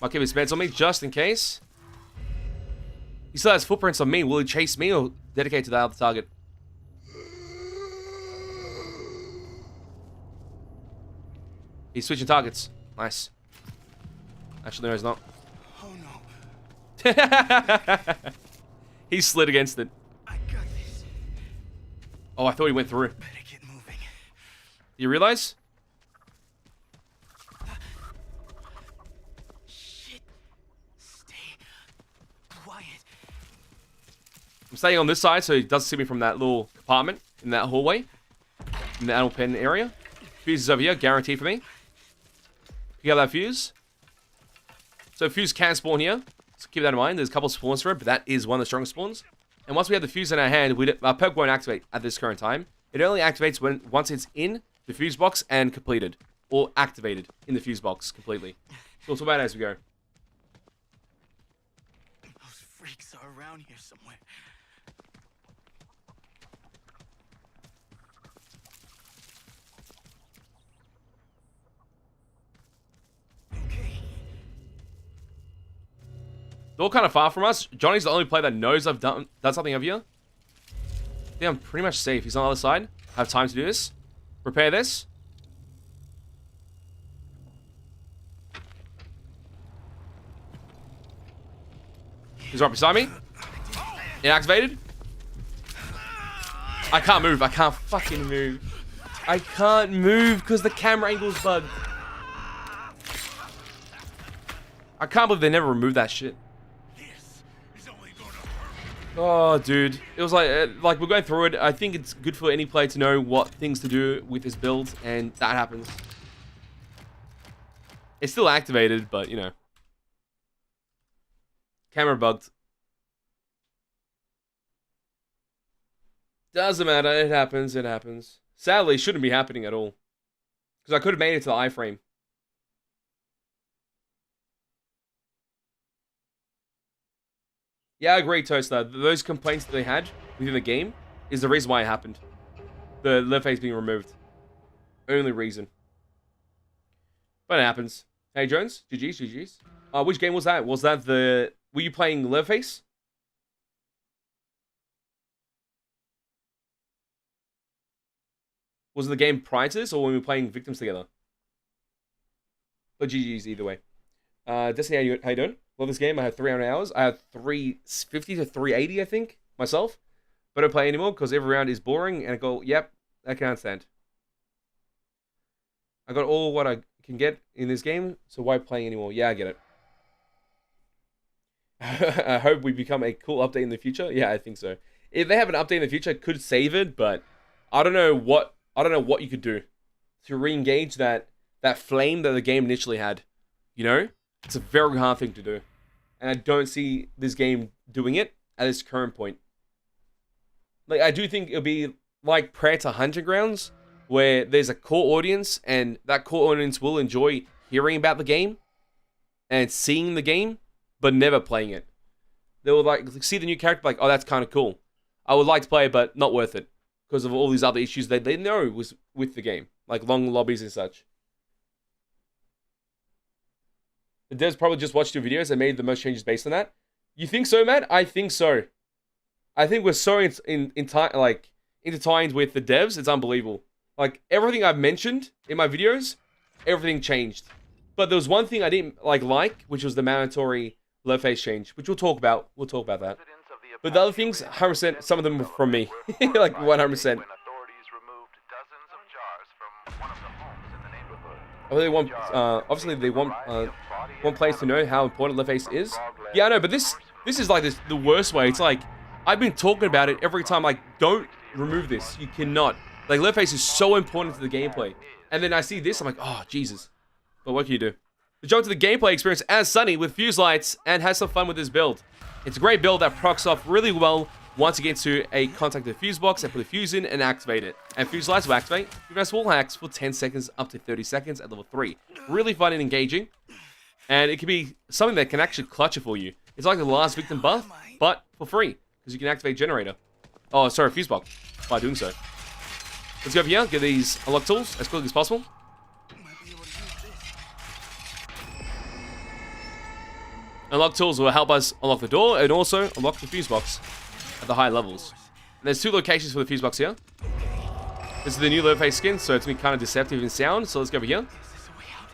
Might keep his meds on me just in case. He still has footprints on me. Will he chase me or dedicate to the other target? He's switching targets. Nice. Actually, no, he's not. Oh no. He slid against it. I got this. Oh, I thought he went through. Better get moving. Do you realize? Shit. Stay quiet. I'm staying on this side so he doesn't see me from that little compartment in that hallway. In the animal pen area. Fuse is over here, guaranteed for me. Pick up that fuse. So fuse can spawn here. So keep that in mind. There's a couple of spawns for it, but that is one of the strongest spawns. And once we have the fuse in our hand, our perk won't activate at this current time. It only activates once it's in the fuse box and completed. Or activated in the fuse box completely. So we'll talk about it as we go. Those freaks are around here somewhere. Okay. They're all kind of far from us. Johnny's the only player that knows I've done something over here. I think I'm pretty much safe. He's on the other side. I have time to do this. Prepare this. He's right beside me. Inactivated. I can't move. I can't fucking move. I can't move because the camera angle's bugged. I can't believe they never removed that shit. Oh, dude. It was like we're going through it. I think it's good for any player to know what things to do with his build, and that happens. It's still activated, but, you know. Camera bugged. Doesn't matter. It happens. It happens. Sadly, it shouldn't be happening at all. Because I could have made it to the iframe. Yeah, I agree, Toaster. Those complaints that they had within the game is the reason why it happened. The left face being removed. Only reason. But it happens. Hey, Jones. GG's, GG's. Which game was that? Was that the... Were you playing Leatherface? Was it the game prior to this, or when we were playing Victims together? But GG's either way. Destiny, how you doing? Love this game. I have 300 hours. I have 350 to 380, I think, myself. But I don't play anymore because every round is boring. And I go, yep, I can't stand. I got all what I can get in this game, so why play anymore? Yeah, I get it. I hope we become a cool update in the future. Yeah, I think so. If they have an update in the future, I could save it, but I don't know what you could do to re-engage that flame that the game initially had. You know? It's a very hard thing to do. And I don't see this game doing it at this current point. Like, I do think it'll be like Prayer to Hunting Grounds, where there's a core audience, and that core audience will enjoy hearing about the game and seeing the game, but never playing it. They will like see the new character, like, oh, that's kind of cool. I would like to play it, but not worth it because of all these other issues that they know was with the game, like long lobbies and such. The devs probably just watched your videos and made the most changes based on that. You think so, Matt? I think so. I think we're so intertwined with the devs, it's unbelievable. Like, everything I've mentioned in my videos, everything changed. But there was one thing I didn't like, which was the mandatory left face change, which we'll talk about. We'll talk about that. But the other things, 100%, some of them were from me. Like, 100%. Obviously, they want players to know how important left face is. Yeah, I know, but this is like the worst way. It's like, I've been talking about it every time, like, don't remove this. You cannot. Like, left face is so important to the gameplay. And then I see this, I'm like, oh, Jesus. But what can you do? We jump to the gameplay experience as Sunny with fuse lights and has some fun with this build. It's a great build that procs off really well once you get to a contact the fuse box and put the fuse in and activate it. And fuse lights will activate. Reverse wall hacks for 10 seconds up to 30 seconds at level 3. Really fun and engaging. And it can be something that can actually clutch it for you. It's like the last victim buff, but for free. Because you can activate generator. Oh, sorry, fuse box. By doing so. Let's go over here, get these unlock tools as quickly as possible. Might be able to use this. Unlock tools will help us unlock the door and also unlock the fuse box at the high levels. And there's 2 locations for the fuse box here. This is the new Leatherface skin, so it's been kind of deceptive in sound. So let's go over here. Is this a way out?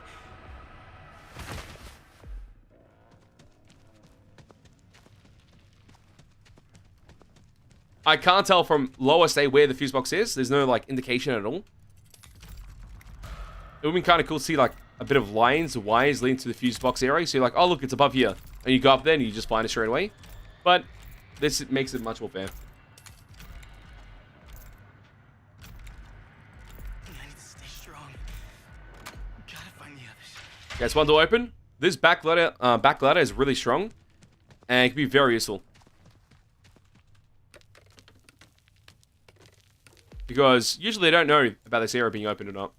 I can't tell from lowest A where the fuse box is. There's no like indication at all. It would be kind of cool to see like a bit of lines, wires leading to the fuse box area. So you're like, oh look, it's above here. And you go up there and you just find it straight away. But this makes it much more fair. I need to stay strong. Gotta find the others. Guys, one door open. This back ladder is really strong. And it can be very useful. Because usually they don't know about this area being open or not.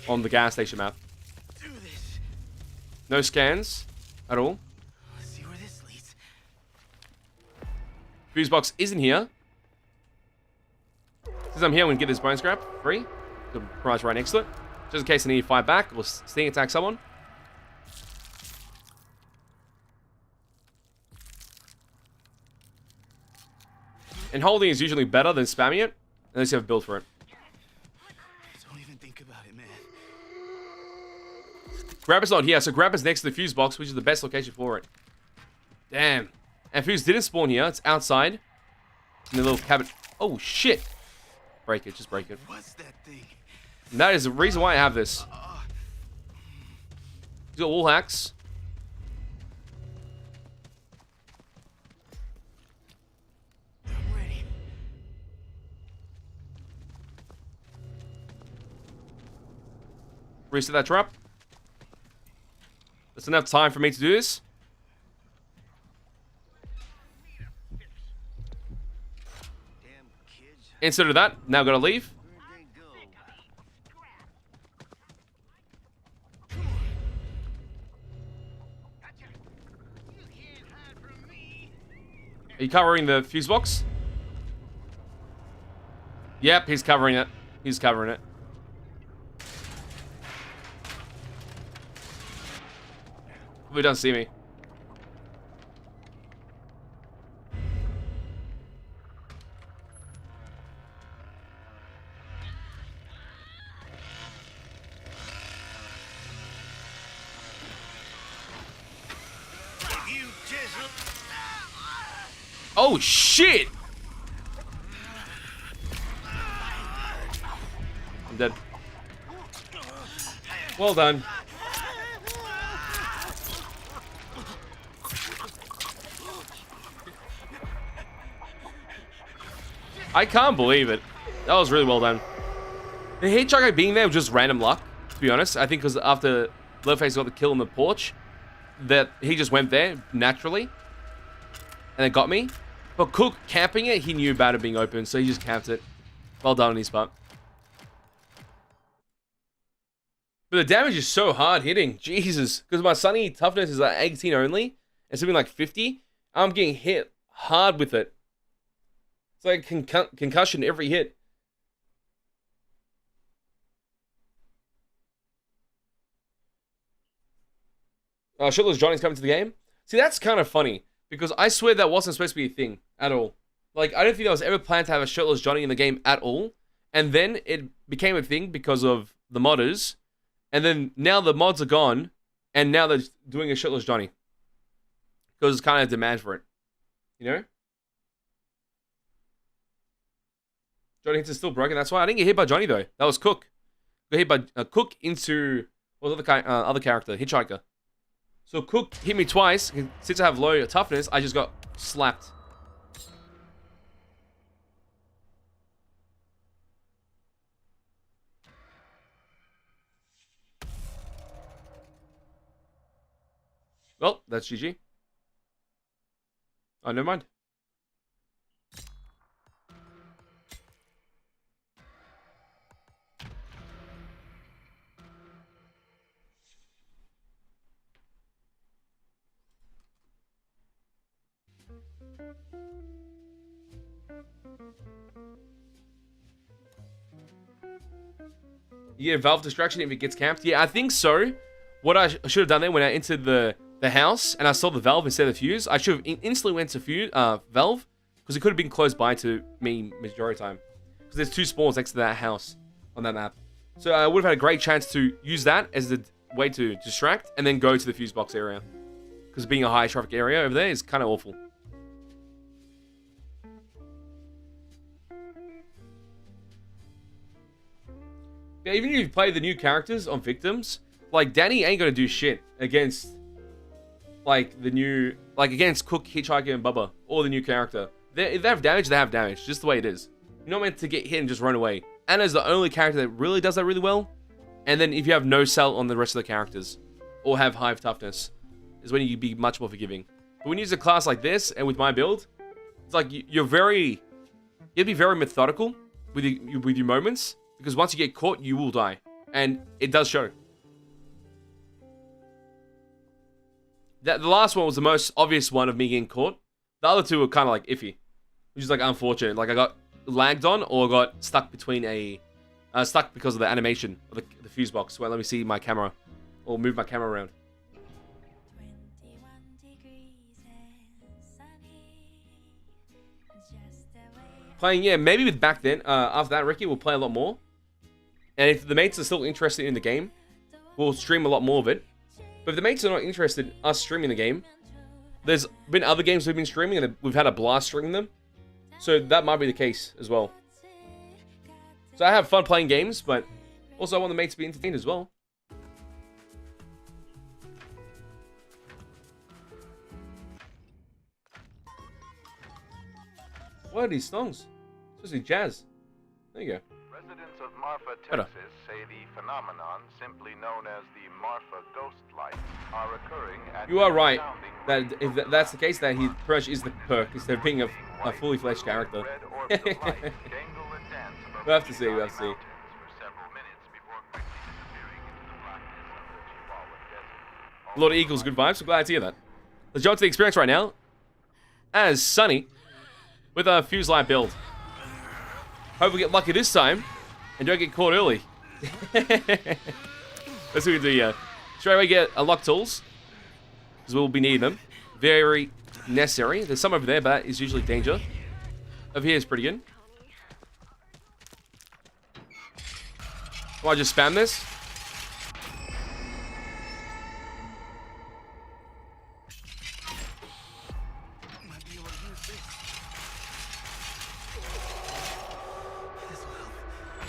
On the gas station map. Do this. No scans at all. Let's see where this leads. Fuse box isn't here. Since I'm here, I'm going to get this bone scrap free. The prize right next to it. Just in case I need to fight back or sting attack someone. And holding is usually better than spamming it. Unless you have a build for it. Don't even think about it, man. Grabber's not here, so Grabber's next to the fuse box, which is the best location for it. Damn. And fuse didn't spawn here. It's outside. In the little cabinet. Oh, shit. Break it. Just break it. What's that thing? And that is the reason why I have this. He's got wall hacks. I'm ready. Reset that trap. That's enough time for me to do this. Damn kids. Instead of that, now gotta leave. Where'd they go? Are you covering the fuse box? Yep, he's covering it. He's covering it. He doesn't see me. You jizzle. Oh, shit! I'm dead. Well done. I can't believe it. That was really well done. The hitchhiker being there was just random luck, to be honest. I think because after Leatherface got the kill on the porch, that he just went there naturally. And it got me. But Cook camping it, he knew about it being open, so he just camped it. Well done on his part. But the damage is so hard hitting. Jesus. Because my Sunny toughness is like 18 only. And something like 50. I'm getting hit hard with it. It's like concussion every hit. Shitless Johnny's coming to the game. See, that's kind of funny. Because I swear that wasn't supposed to be a thing at all. Like, I don't think that was ever planned to have a Shirtless Johnny in the game at all. And then it became a thing because of the modders. And then now the mods are gone. And now they're doing a Shirtless Johnny. Because it's kind of demand for it. You know? Johnny hits is still broken. That's why I didn't get hit by Johnny, though. That was Cook. Got hit by Cook into... What was the other character? Hitchhiker. So Cook hit me twice. Since I have low toughness, I just got slapped. Well, that's GG. Oh, never mind. You get valve distraction if it gets camped. Yeah, I think so. What I should have done then when I entered the house and I saw the valve instead of the fuse, I should have instantly went to valve because it could have been close by to me majority of the time. Because there's 2 spawns next to that house on that map. So I would have had a great chance to use that as the way to distract and then go to the fuse box area. Because being a high traffic area over there is kind of awful. Yeah, even if you play the new characters on victims, like Danny ain't gonna do shit against like the new, like against Cook, Hitchhiker, and Bubba, or the new character. If they have damage, they have damage, just the way it is. You're not meant to get hit and just run away. Anna's the only character that really does that really well. And then if you have no cell on the rest of the characters, or have high toughness, is when you'd be much more forgiving. But when you use a class like this, and with my build, it's like you'd be very methodical with your moments, because once you get caught, you will die. And it does show. The last one was the most obvious one of me getting caught. The other 2 were kind of like iffy, which is like unfortunate. Like I got lagged on, or got stuck between stuck because of the animation of the fuse box. Wait, let me see my camera, or move my camera around. Playing, yeah, maybe with back then. After that, Ricky, we'll play a lot more. And if the mates are still interested in the game, we'll stream a lot more of it. But if the mates are not interested in us streaming the game, there's been other games we've been streaming and we've had a blast streaming them. So that might be the case as well. So I have fun playing games, but also I want the mates to be entertained as well. What are these songs? It's supposed to be jazz. There you go. Residents of Marfa, Texas say the phenomenon, simply known as the Marfa ghost lights, are occurring at... You are right. That if that's the case, that he pretty much is the perk instead of being a fully fledged character. We'll have to see, we'll have to see. Lord Eagles, good vibes. I'm glad to hear that. Let's jump to the experience right now. As Sunny, with a fuse light build. Hope we get lucky this time and don't get caught early. That's what we do, yeah. Straight away get unlock tools, because we'll be needing them. Very necessary. There's some over there, but that is usually danger. Over here is pretty good. Will I just spam this?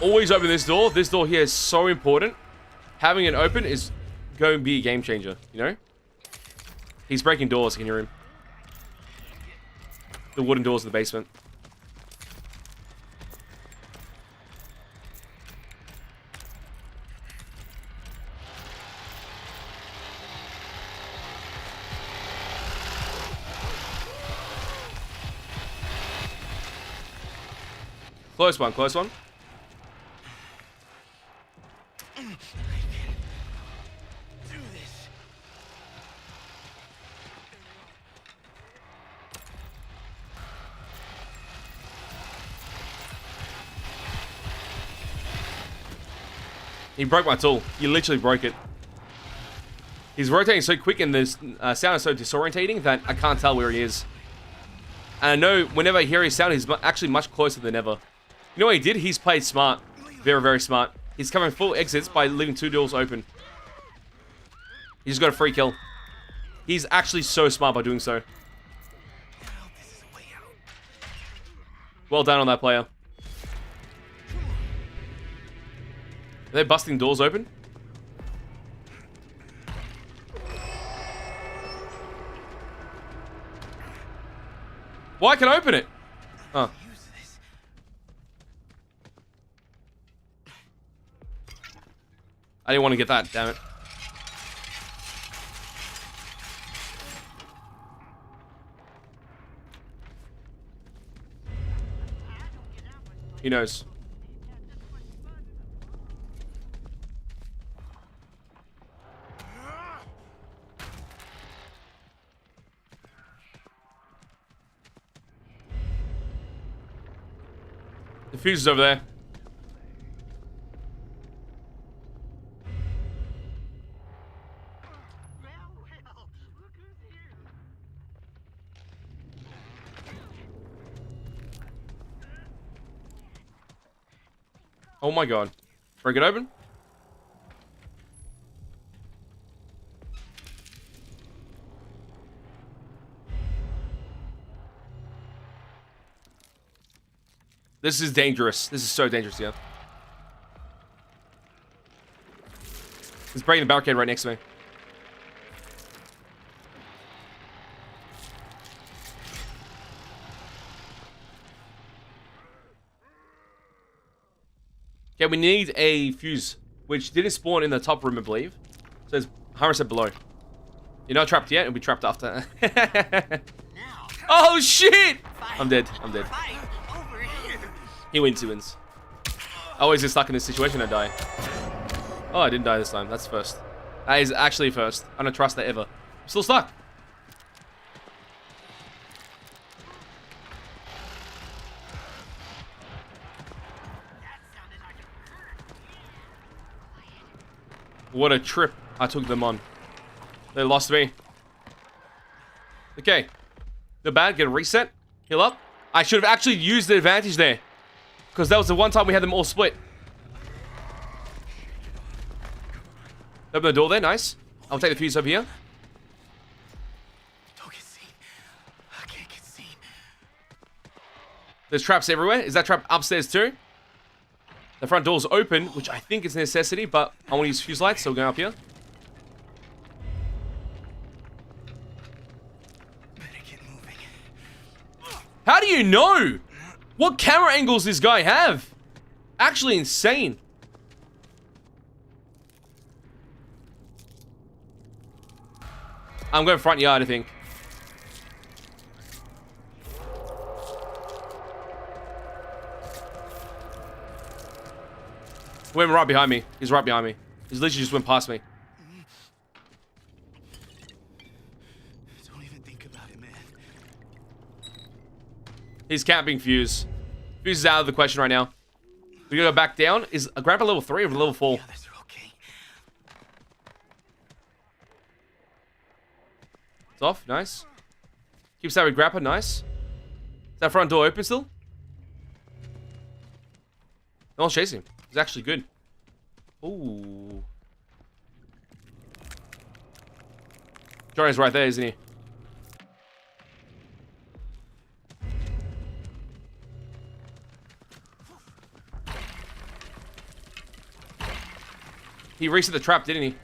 Always open this door. This door here is so important. Having it open is going to be a game changer, you know? He's breaking doors, can you hear him? The wooden doors in the basement. Close one, close one. He broke my tool. He literally broke it. He's rotating so quick and the sound is so disorientating that I can't tell where he is. And I know whenever I hear his sound, he's actually much closer than ever. You know what he did? He's played smart. Very, very smart. He's covering full exits by leaving 2 doors open. He just got a free kill. He's actually so smart by doing so. Well done on that player. Are they busting doors open? Well, I can open it. Huh. I didn't want to get that, damn it. He knows. The fuse is over there. Oh my god. Break it open. This is dangerous. This is so dangerous, yeah. He's breaking the barricade right next to me. Okay, we need a fuse, which didn't spawn in the top room, I believe. So it's 100% below. You're not trapped yet, it'll be trapped after. Oh shit! I'm dead, I'm dead. He wins, he wins. I always get stuck in this situation, I die. Oh, I didn't die this time, that's first. That is actually first. I don't trust that ever. I'm still stuck. What a trip I took them on. They lost me. Okay. The bad, get a reset. Heal up. I should have actually used the advantage there. Because that was the one time we had them all split. Open the door there, nice. I'll take the fuse over here. Don't get seen. I can't get seen. There's traps everywhere. Is that trap upstairs too? The front door's open, which I think is a necessity, but I want to use fuse lights, so we're going up here. Better get moving. How do you know? What camera angles does this guy have? Actually insane. I'm going front yard, I think. He went right behind me. He's right behind me. He's literally just went past me. Don't even think about it, man. He's camping fuse. Fuse is out of the question right now. We gotta go back down. Is a grandpa level 3 or level 4? The others are okay. It's off. Nice. Keeps that with grandpa. Nice. Is that front door open still? No one's chasing him. He's actually good. Ooh. Johnny's right there, isn't he? He reset the trap, didn't he?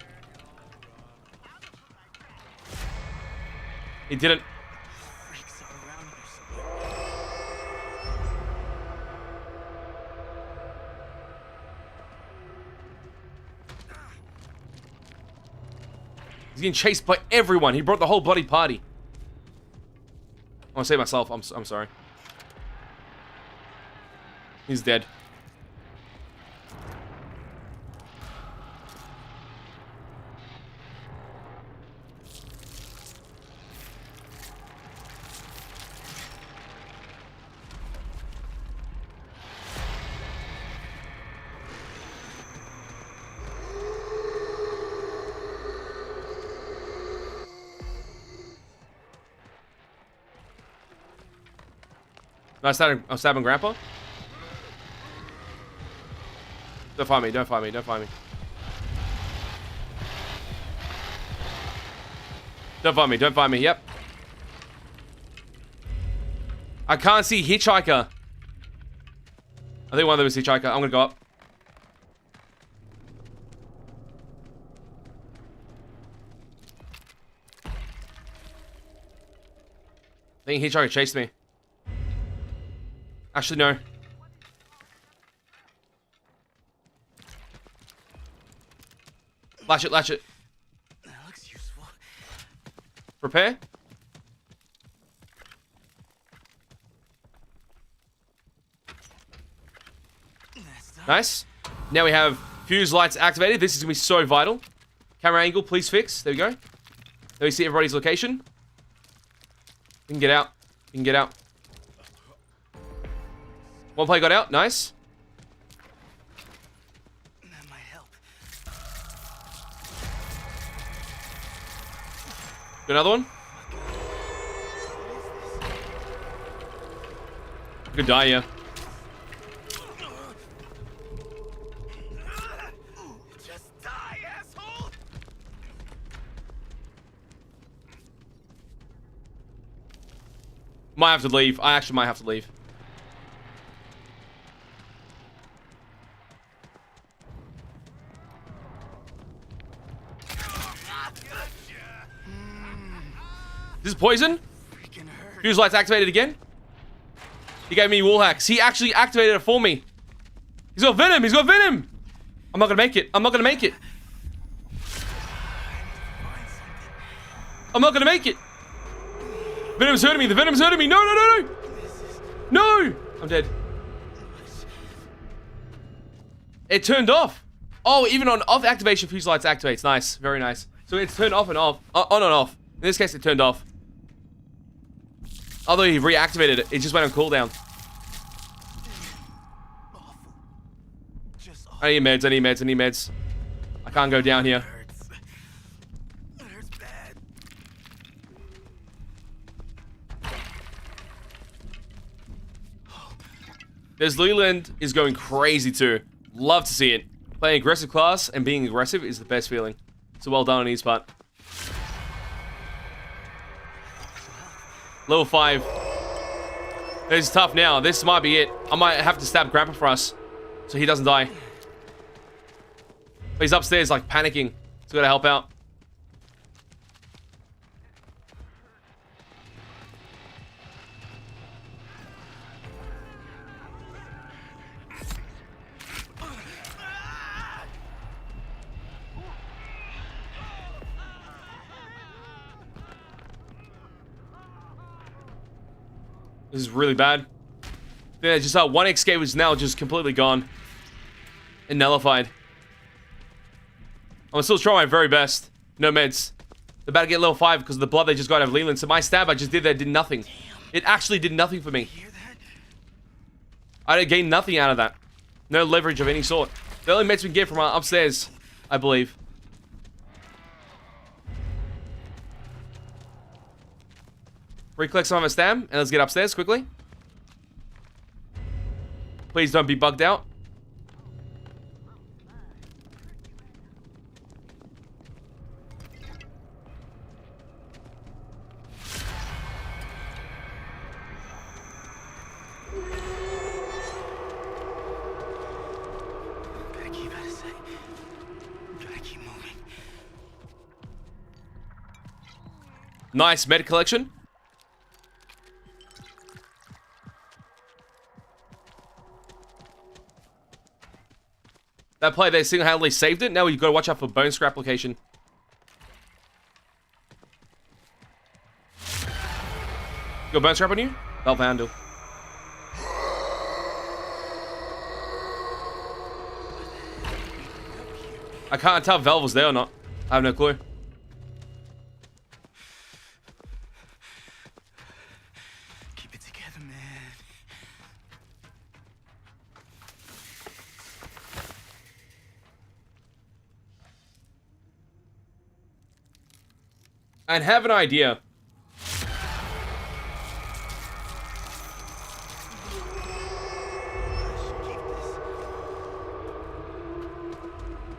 He didn't. Freaks all around us. He's getting chased by everyone. He brought the whole bloody party. I want to save myself. I'm sorry. He's dead. I'm stabbing grandpa. Don't find me, don't find me, don't find me. Don't find me, don't find me, yep. I can't see hitchhiker. I think one of them is hitchhiker. I'm gonna go up. I think hitchhiker chased me. Actually, no. Latch it, latch it. That looks useful. Prepare. That's done. Nice. Now we have fuse lights activated. This is gonna be so vital. Camera angle, please fix. There we go. There we see everybody's location. You can get out. You can get out. One player got out. Nice. That might help. Got another one. Could die, yeah. Might have to leave. I actually might have to leave. This is poison? Fuse lights activated again? He gave me wall hacks. He actually activated it for me. He's got venom. He's got venom. I'm not gonna make it. I'm not gonna make it. I'm not gonna make it. Venom's hurting me. The venom's hurting me. No, no, no, no. No. I'm dead. It turned off. Oh, even on off activation, fuse lights activates. Nice. Very nice. So it's turned off and off. On and off. In this case, it turned off. Although he reactivated it, it just went on cooldown. I need meds, I need meds, I need meds. I can't go down here. It hurts bad. There's Leland is going crazy too. Love to see it. Playing aggressive class and being aggressive is the best feeling. So well done on his part. Level 5. This is tough now. This might be it. I might have to stab Grandpa for us so he doesn't die. But he's upstairs like panicking. So we gotta help out. This is really bad. Yeah, just one escape is now just completely gone. And nullified. I'm still trying my very best. No meds. They're about to get level 5 because of the blood they just got out of Leland. So my stab I just did there did nothing. It actually did nothing for me. I gained nothing out of that. No leverage of any sort. The only meds we can get from upstairs, I believe. Recollect some of my stab, and let's get upstairs quickly. Please don't be bugged out. Gotta keep out of sight. Gotta keep moving. Nice med collection. That play, they single-handedly saved it. Now we've got to watch out for bone scrap application. Got bone scrap on you? Valve handle. I can't tell if Valve was there or not. I have no clue. Keep it together, man. And have an idea.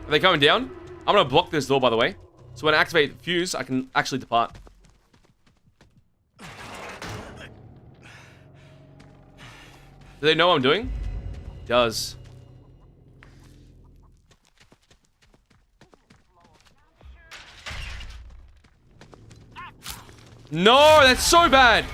Are they coming down? I'm gonna block this door, by the way. So when I activate fuse, I can actually depart. Do they know what I'm doing? Does. No, that's so bad.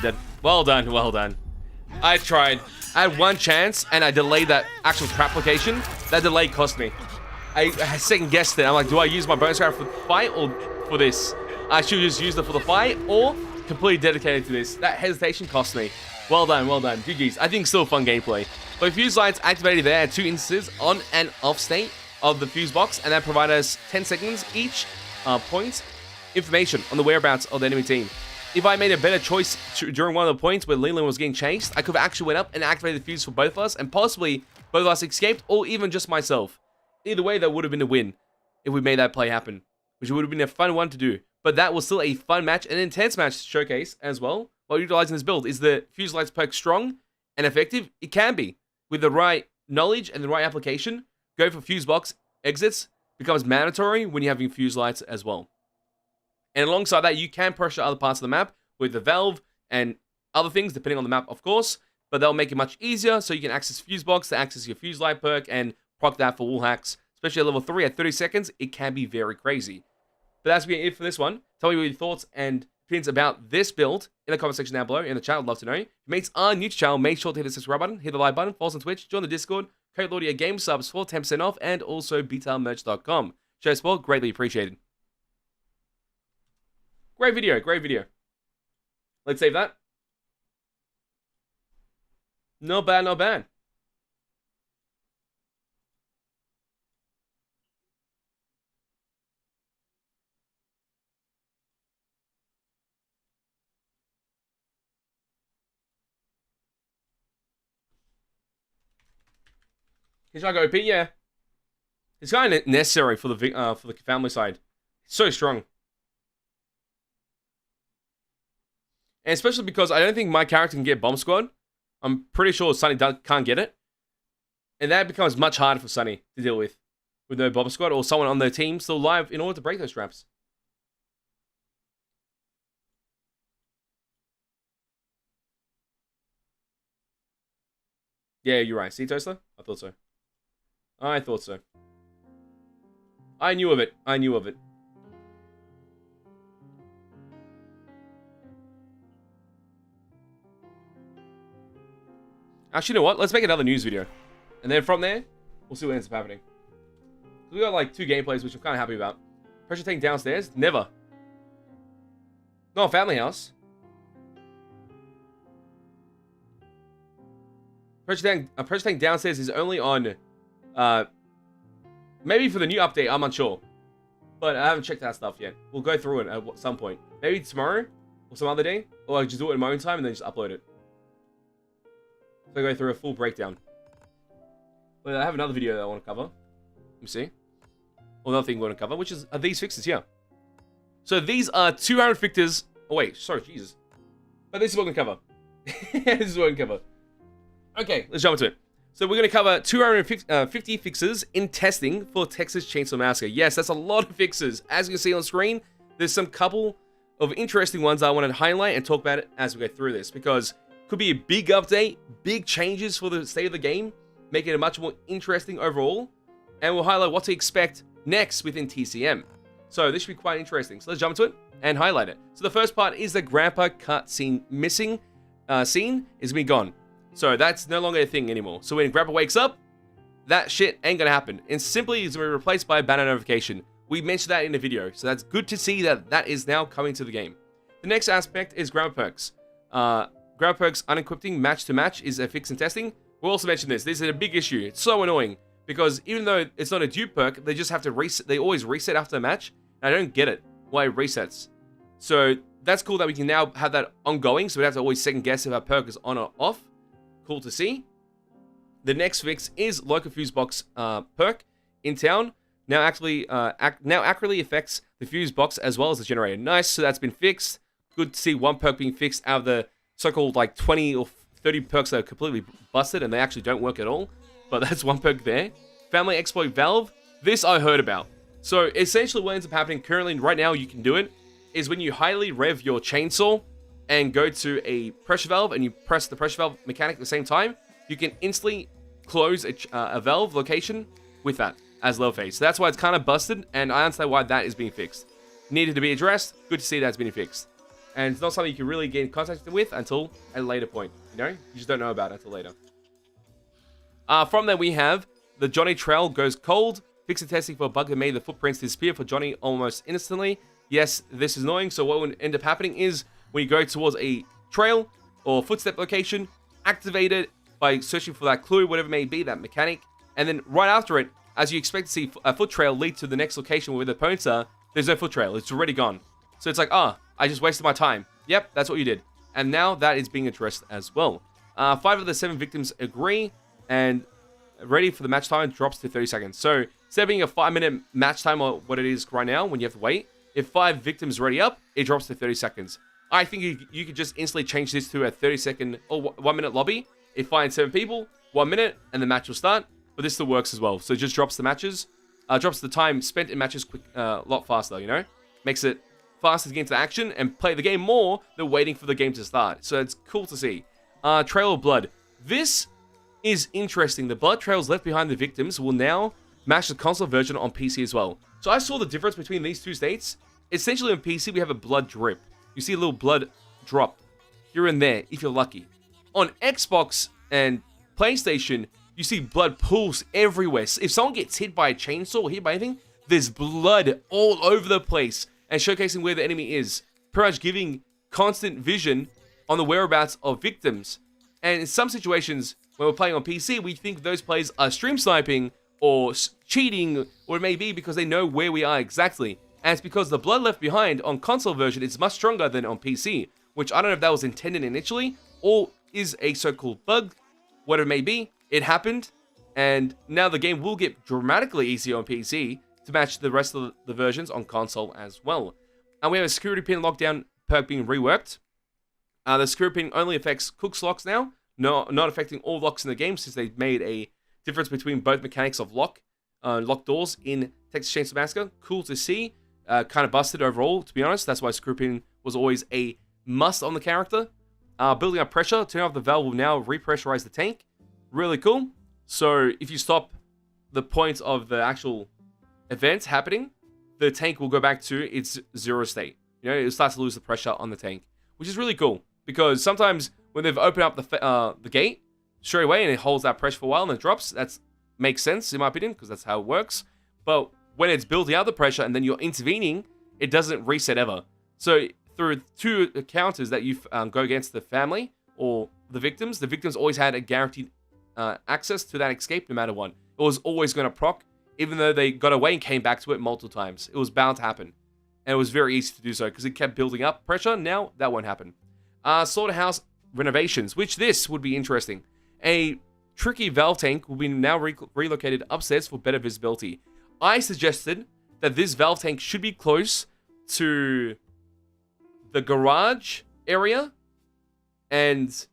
Dead. Well done, well done. I tried. I had one chance and I delayed that actual trap location. That delay cost me. I second guessed it. I'm like, do I use my bone scrap for the fight or for this? I should just use it for the fight or completely dedicated to this. That hesitation cost me. Well done, well done. GG's. I think still fun gameplay. But fuse lights activated there at 2 instances on and off state of the fuse box, and that provided us 10 seconds each point information on the whereabouts of the enemy team. If I made a better choice during one of the points where Leland was getting chased, I could have actually went up and activated the fuse for both of us, and possibly both of us escaped, or even just myself. Either way, that would have been a win if we made that play happen, which would have been a fun one to do. But that was still a fun match, an intense match to showcase as well. While utilizing this build, is the Fuse Lights perk strong and effective? It can be. With the right knowledge and the right application, go for Fuse Box exits becomes mandatory when you're having Fuse Lights as well. And alongside that, you can pressure other parts of the map with the Valve and other things, depending on the map, of course. But they'll make it much easier, so you can access Fuse Box to access your Fuse Light perk and proc that for wall hacks. Especially at level 3 at 30 seconds, it can be very crazy. But that's going to be it for this one. Tell me your thoughts and opinions about this build in the comment section down below in the chat. I'd love to know. If your mates are new to the channel, make sure to hit the subscribe button, hit the like button, follow us on Twitch, join the Discord, code Lordy at game subs for 10% off, and also BTLmerch.com. Show support, greatly appreciated. Great video, great video. Let's save that. Not bad, not bad. He's trying to go OP, yeah. It's kind of necessary for the family side. It's so strong. And especially because I don't think my character can get Bomb Squad. I'm pretty sure Sunny can't get it. And that becomes much harder for Sunny to deal with no Bomb Squad or someone on their team still alive in order to break those traps. Yeah, you're right. See, Toaster? I thought so. I thought so. I knew of it. I knew of it. Actually, you know what? Let's make another news video. And then from there, we'll see what ends up happening. We got like 2 gameplays, which I'm kind of happy about. Pressure tank downstairs? Never. Not a family house. Pressure tank downstairs is only on... maybe for the new update, I'm unsure. But I haven't checked that stuff yet. We'll go through it at some point. Maybe tomorrow or some other day. Or I'll just do it in my own time and then just upload it. So I go through a full breakdown. But I have another video that I want to cover. Let me see. Well, another thing I want to cover, which is these fixes here. So these are 200 fixes. Oh wait, sorry, Jesus. But this is what we're going to cover. This is what we're going to cover. Okay, let's jump into it. So we're going to cover 250 fixes in testing for Texas Chainsaw Massacre. Yes, that's a lot of fixes. As you can see on screen, there's some couple of interesting ones I wanted to highlight and talk about it as we go through this. Because it could be a big update, big changes for the state of the game, making it much more interesting overall. And we'll highlight what to expect next within TCM. So this should be quite interesting. So let's jump into it and highlight it. So the first part is the grandpa cutscene missing scene is going to be gone. So that's no longer a thing anymore. So when Grandpa wakes up, that shit ain't gonna happen. And simply is gonna be replaced by a banner notification. We mentioned that in the video, so that's good to see that that is now coming to the game. The next aspect is Grandpa perks. Grandpa perks unequipping match to match is a fix in testing. We'll also mention this. This is a big issue. It's so annoying because even though it's not a dupe perk, they just have to reset. They always reset after the match. And I don't get it why it resets. So that's cool that we can now have that ongoing. So we don't have to always second guess if our perk is on or off. Cool to see. The next fix is local fuse box perk in town. Now actually now accurately affects the fuse box as well as the generator. Nice, so that's been fixed. Good to see one perk being fixed out of the so-called like 20 or 30 perks that are completely busted and they actually don't work at all. But that's one perk there. Family exploit valve. This I heard about. So essentially what ends up happening currently right now, you can do it, is when you highly rev your chainsaw and go to a pressure valve and you press the pressure valve mechanic at the same time, you can instantly close a valve location with that as low phase. So that's why it's kind of busted, and I understand why that is being fixed. Needed to be addressed. Good to see that's been fixed. And it's not something you can really get in contact with until a later point. You know? You just don't know about it until later. From there we have the Johnny trail goes cold. Fix and testing for a bug that made the footprints disappear for Johnny almost instantly. Yes, this is annoying. So what would end up happening is when you go towards a trail or footstep location, activate it by searching for that clue, whatever it may be, that mechanic. And then right after it, as you expect to see a foot trail lead to the next location where the opponents are, there's no foot trail. It's already gone. So it's like, I just wasted my time. Yep, that's what you did. And now that is being addressed as well. 5 of the 7 victims agree, and ready for the match time drops to 30 seconds. So instead of being a 5-minute match time or what it is right now when you have to wait, if 5 victims ready up, it drops to 30 seconds. I think you could just instantly change this to a 30-second or 1-minute lobby. It finds 7 people, 1 minute, and the match will start. But this still works as well. So it just drops the matches, drops the time spent in matches a lot faster, you know? Makes it faster to get into action and play the game more than waiting for the game to start. So it's cool to see. Trail of Blood. This is interesting. The blood trails left behind the victims will now match the console version on PC as well. So I saw the difference between these two states. Essentially on PC, we have a blood drip. You see a little blood drop here and there, if you're lucky. On Xbox and PlayStation, you see blood pools everywhere. So if someone gets hit by a chainsaw or hit by anything, there's blood all over the place and showcasing where the enemy is. Pretty much giving constant vision on the whereabouts of victims. And in some situations, when we're playing on PC, we think those players are stream sniping or cheating, or it may be because they know where we are exactly. And it's because the blood left behind on console version is much stronger than on PC, which I don't know if that was intended initially, or is a so-called bug, whatever it may be. It happened, and now the game will get dramatically easier on PC to match the rest of the versions on console as well. And we have a security pin lockdown perk being reworked. The security pin only affects Cook's locks now, not affecting all locks in the game, since they made a difference between both mechanics of lock doors in Texas Chainsaw Massacre. Cool to see. Kind of busted overall, to be honest. That's why security pin was always a must on the character. Building up pressure, turning off the valve will now repressurize the tank. Really cool. So if you stop the point of the actual event happening, the tank will go back to its zero state. You know, it starts to lose the pressure on the tank, which is really cool. Because sometimes when they've opened up the gate straight away and it holds that pressure for a while and it drops, that makes sense in my opinion, because that's how it works. But when it's building out the pressure and then you're intervening, it doesn't reset ever. So through 2 encounters that you go against the family or the victims always had a guaranteed access to that escape no matter what. It was always going to proc, even though they got away and came back to it multiple times. It was bound to happen. And it was very easy to do so because it kept building up pressure. Now that won't happen. Slaughterhouse renovations, which this would be interesting. A tricky valve tank will be now relocated upstairs for better visibility. I suggested that this valve tank should be close to the garage area and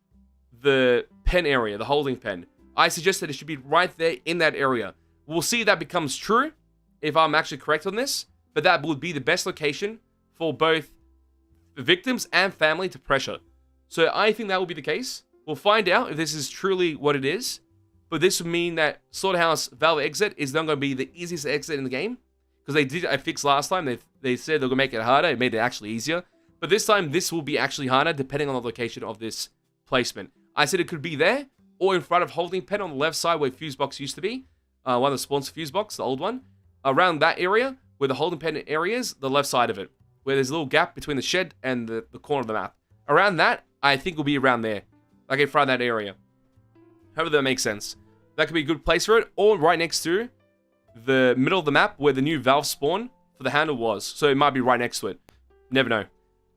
the pen area, the holding pen. I suggested it should be right there in that area. We'll see if that becomes true, if I'm actually correct on this, but that would be the best location for both the victims and family to pressure. So I think that will be the case. We'll find out if this is truly what it is, but this would mean that Slaughterhouse valve exit is not going to be the easiest exit in the game, because they did a fix last time. They said they're going to make it harder. It made it actually easier. But this time, this will be actually harder depending on the location of this placement. I said it could be there, or in front of holding pen on the left side where fuse box used to be. One of the spawns fuse box, the old one. Around that area, where the holding pen area is, the left side of it. Where there's a little gap between the shed and the corner of the map. Around that, I think will be around there. Like in front of that area. However that makes sense. That could be a good place for it. Or right next to the middle of the map where the new valve spawn for the handle was. So it might be right next to it. Never know.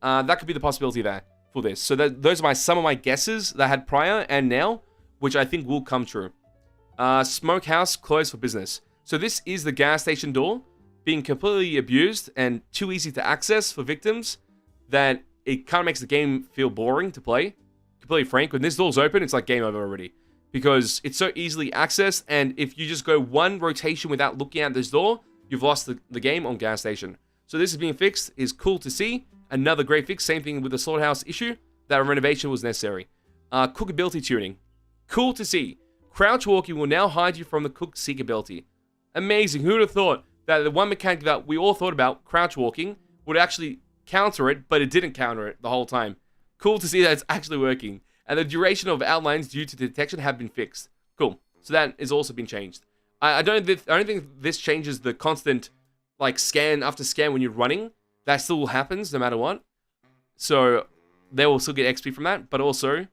That could be the possibility there for this. So those are some of my guesses that I had prior and now, which I think will come true. Smokehouse closed for business. So this is the gas station door being completely abused and too easy to access for victims that it kind of makes the game feel boring to play. Completely frank, when this door's open, it's like game over already. Because it's so easily accessed, and if you just go one rotation without looking at this door, you've lost the game on gas station. So this is being fixed, is cool to see. Another great fix, same thing with the slaughterhouse issue, that a renovation was necessary. Cook ability tuning. Cool to see. Crouch walking will now hide you from the cook seek ability. Amazing, who would have thought that the one mechanic that we all thought about, crouch walking, would actually counter it, but it didn't counter it the whole time. Cool to see that it's actually working. And the duration of outlines due to detection have been fixed. Cool. So that has also been changed. I don't think this changes the constant, like, scan after scan when you're running. That still happens no matter what. So they will still get XP from that, but also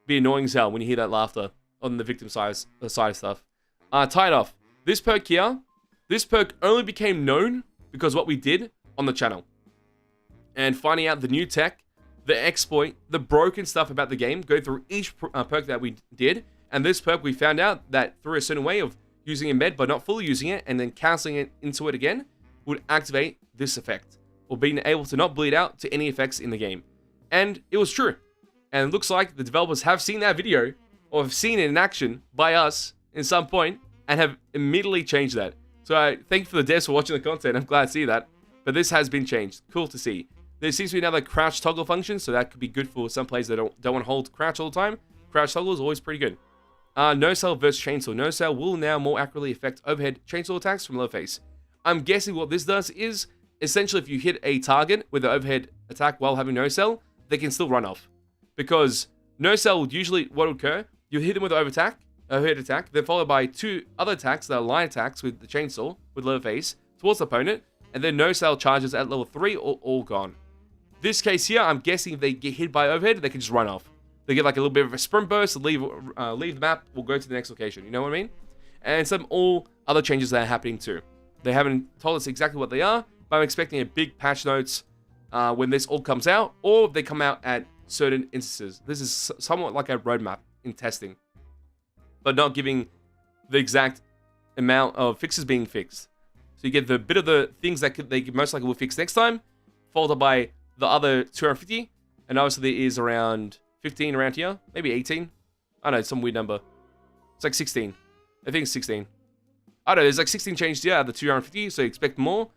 be annoying as hell when you hear that laughter on the victim side of stuff. Tied off. This perk here, this perk only became known because what we did on the channel. And finding out the new tech, the exploit, the broken stuff about the game, go through each perk that we did. And this perk, we found out that through a certain way of using a med but not fully using it and then cancelling it into it again would activate this effect, or being able to not bleed out to any effects in the game. And it was true. And it looks like the developers have seen that video, or have seen it in action by us at some point, and have immediately changed that. So I thank you for the devs for watching the content. I'm glad to see that. But this has been changed. Cool to see. There seems to be another crouch toggle function, so that could be good for some players that don't want to hold crouch all the time. Crouch toggle is always pretty good. No cell versus chainsaw. No cell will now more accurately affect overhead chainsaw attacks from low face. I'm guessing what this does is, essentially if you hit a target with an overhead attack while having no cell, they can still run off. Because no cell would usually, what would occur, you hit them with overhead attack, then followed by 2 other attacks that are line attacks with the chainsaw, with low face, towards the opponent, and then no cell charges at level 3 or all gone. This case here, I'm guessing if they get hit by overhead, they can just run off. They get like a little bit of a sprint burst, leave the map, we'll go to the next location, you know what I mean? And some all other changes that are happening too. They haven't told us exactly what they are, but I'm expecting a big patch notes when this all comes out, or they come out at certain instances. This is somewhat like a roadmap in testing, but not giving the exact amount of fixes being fixed. So you get the bit of the things that they most likely will fix next time, followed by the other 250, and obviously there is around 15 around here, maybe 18. I don't know, some weird number. It's like 16. I think it's 16. I don't know, there's like 16 changes here out of the 250, so expect more,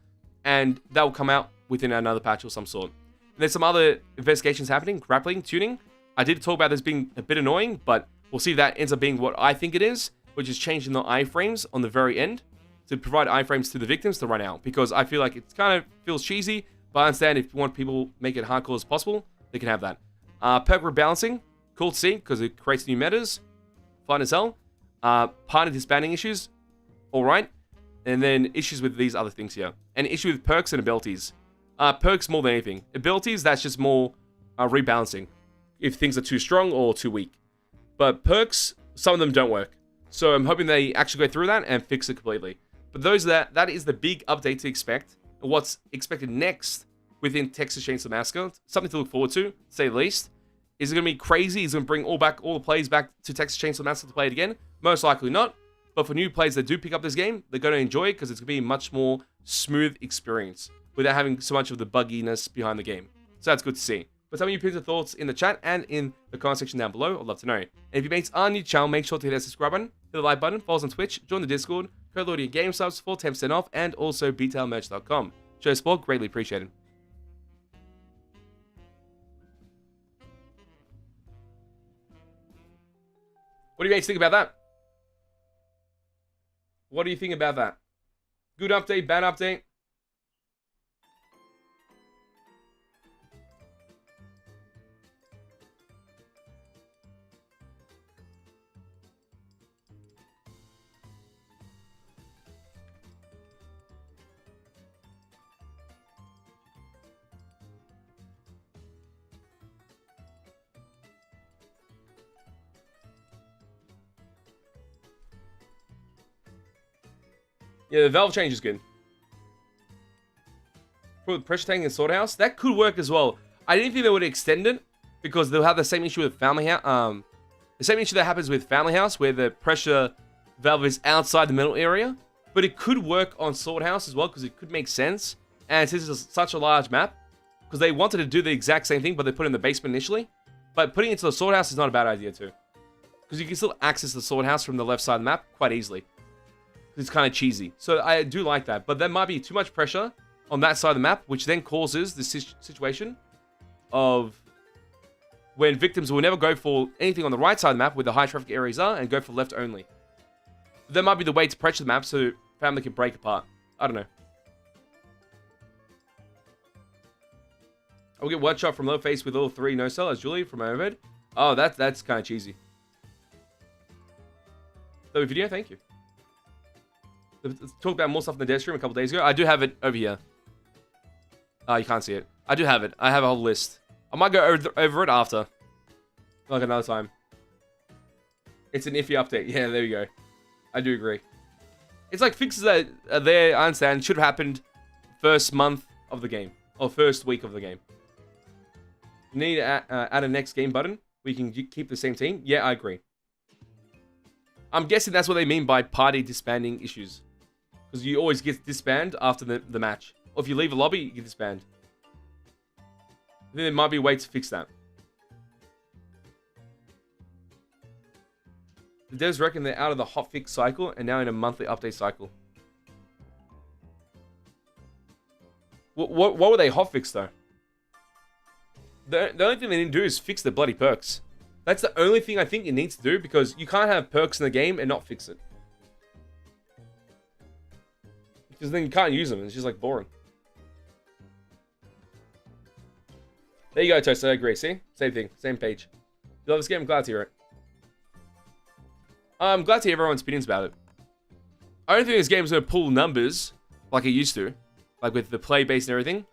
and that will come out within another patch of some sort. And there's some other investigations happening, grappling, tuning. I did talk about this being a bit annoying, but we'll see if that ends up being what I think it is, which is changing the iframes on the very end to provide iframes to the victims to run out, because I feel like it kind of feels cheesy, but I understand if you want people to make it hardcore as possible, they can have that. Perk rebalancing, cool to see, because it creates new metas, fun as hell. Partner disbanding issues, alright. And then issues with these other things here. And issue with perks and abilities. Perks more than anything. Abilities, that's just more rebalancing, if things are too strong or too weak. But perks, some of them don't work. So I'm hoping they actually go through that and fix it completely. But that is the big update to expect. And what's expected next within Texas Chainsaw Massacre, something to look forward to say the least. Is it going to be crazy? Is it going to bring all the players back to Texas Chainsaw Massacre to play it again? Most likely not. But for new players that do pick up this game, they're going to enjoy it because it's going to be a much more smooth experience without having so much of the bugginess behind the game. So that's good to see. But tell me your opinions and thoughts in the chat and in the comment section down below. I'd love to know. And if you mates are new to the channel, make sure to hit that subscribe button, hit the like button, follow us on Twitch, join the Discord, code Lordy game subs for 10% off, and also BTLmerch.com. Show support, greatly appreciated. What do you mates think about that? What do you think about that? Good update, bad update? Yeah, the valve change is good. For the pressure tank and sword house, that could work as well. I didn't think they would extend it because they'll have the same issue with family house. The same issue that happens with family house, where the pressure valve is outside the middle area. But it could work on sword house as well because it could make sense. And since it's such a large map, because they wanted to do the exact same thing, but they put it in the basement initially. But putting it into the sword house is not a bad idea too, because you can still access the sword house from the left side of the map quite easily. It's kind of cheesy. So I do like that. But there might be too much pressure on that side of the map, which then causes this situation of when victims will never go for anything on the right side of the map where the high traffic areas are and go for left only. That might be the way to pressure the map so family can break apart. I don't know. I'll get one shot from low face with all 3 no cell as Julie from overhead. Oh, that's kind of cheesy. So video, thank you. Talked about more stuff in the dev stream a couple days ago. I do have it over here. You can't see it. I do have it. I have a whole list. I might go over it after. Like another time. It's an iffy update. Yeah, there we go. I do agree. It's like fixes that are there, I understand, should have happened first month of the game. Or first week of the game. Need to add a next game button. We can keep the same team. Yeah, I agree. I'm guessing that's what they mean by party disbanding issues. Because you always get disbanded after the match. Or if you leave a lobby, you get disbanded. I think there might be a way to fix that. The devs reckon they're out of the hotfix cycle and now in a monthly update cycle. What were they hotfix though? The only thing they didn't do is fix the bloody perks. That's the only thing I think it needs to do, because you can't have perks in the game and not fix it. Because then you can't use them. It's just like boring. There you go, Toast. I agree. See? Same thing. Same page. You love this game? I'm glad to hear it. I'm glad to hear everyone's opinions about it. I don't think this game is going to pull numbers like it used to. Like with the play base and everything.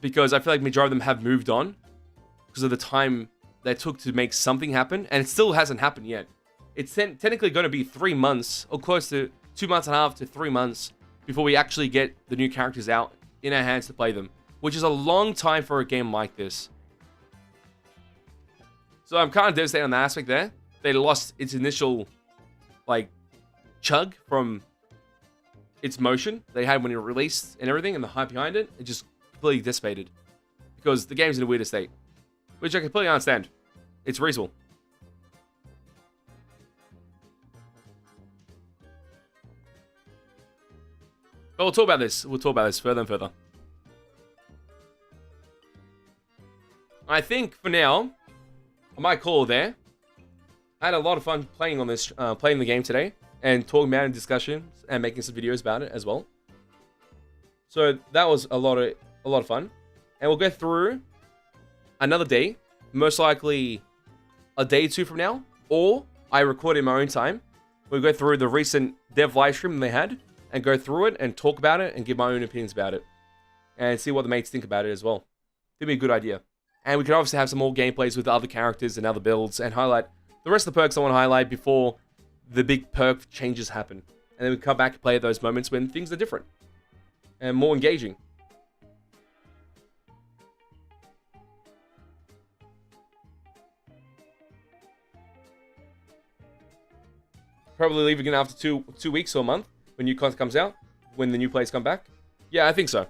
Because I feel like majority of them have moved on. Because of the time that took to make something happen. And it still hasn't happened yet. It's technically going to be 3 months. Or close to 2 months and a half to 3 months. Before we actually get the new characters out in our hands to play them. Which is a long time for a game like this. So I'm kind of devastated on that aspect there. They lost its initial, like, chug from its motion they had when it released and everything, and the hype behind it. It just completely dissipated. Because the game's in a weird state. Which I completely understand. It's reasonable. But we'll talk about this. We'll talk about this further and further. I think for now, I might call it there. I had a lot of fun playing on this, playing the game today, and talking about it in discussions and making some videos about it as well. So that was a lot of fun, and we'll go through another day, most likely a day or two from now, or I record in my own time. We'll go through the recent dev live stream they had, and go through it and talk about it and give my own opinions about it, and see what the mates think about it as well. It'd be a good idea. And we can obviously have some more gameplays with other characters and other builds, and highlight the rest of the perks I want to highlight before the big perk changes happen. And then we come back and play at those moments when things are different and more engaging. Probably leaving it after two weeks or a month when new content comes out, when the new players come back. Yeah, I think so.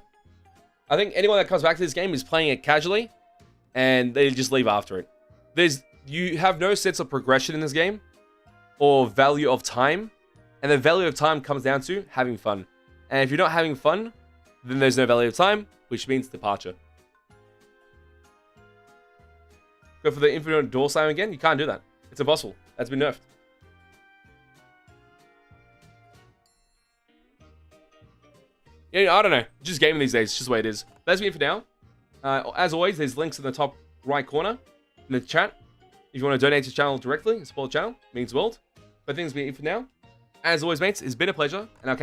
I think anyone that comes back to this game is playing it casually, and they just leave after it. You have no sense of progression in this game, or value of time, and the value of time comes down to having fun. And if you're not having fun, then there's no value of time, which means departure. Go for the infinite door slam again? You can't do that. It's impossible. That's been nerfed. Yeah, I don't know. Just gaming these days. It's just the way it is. That's me for now. As always, there's links in the top right corner in the chat. If you want to donate to the channel directly and support the channel, it means the world. But things be it for now. As always, mates, it's been a pleasure, and I'll catch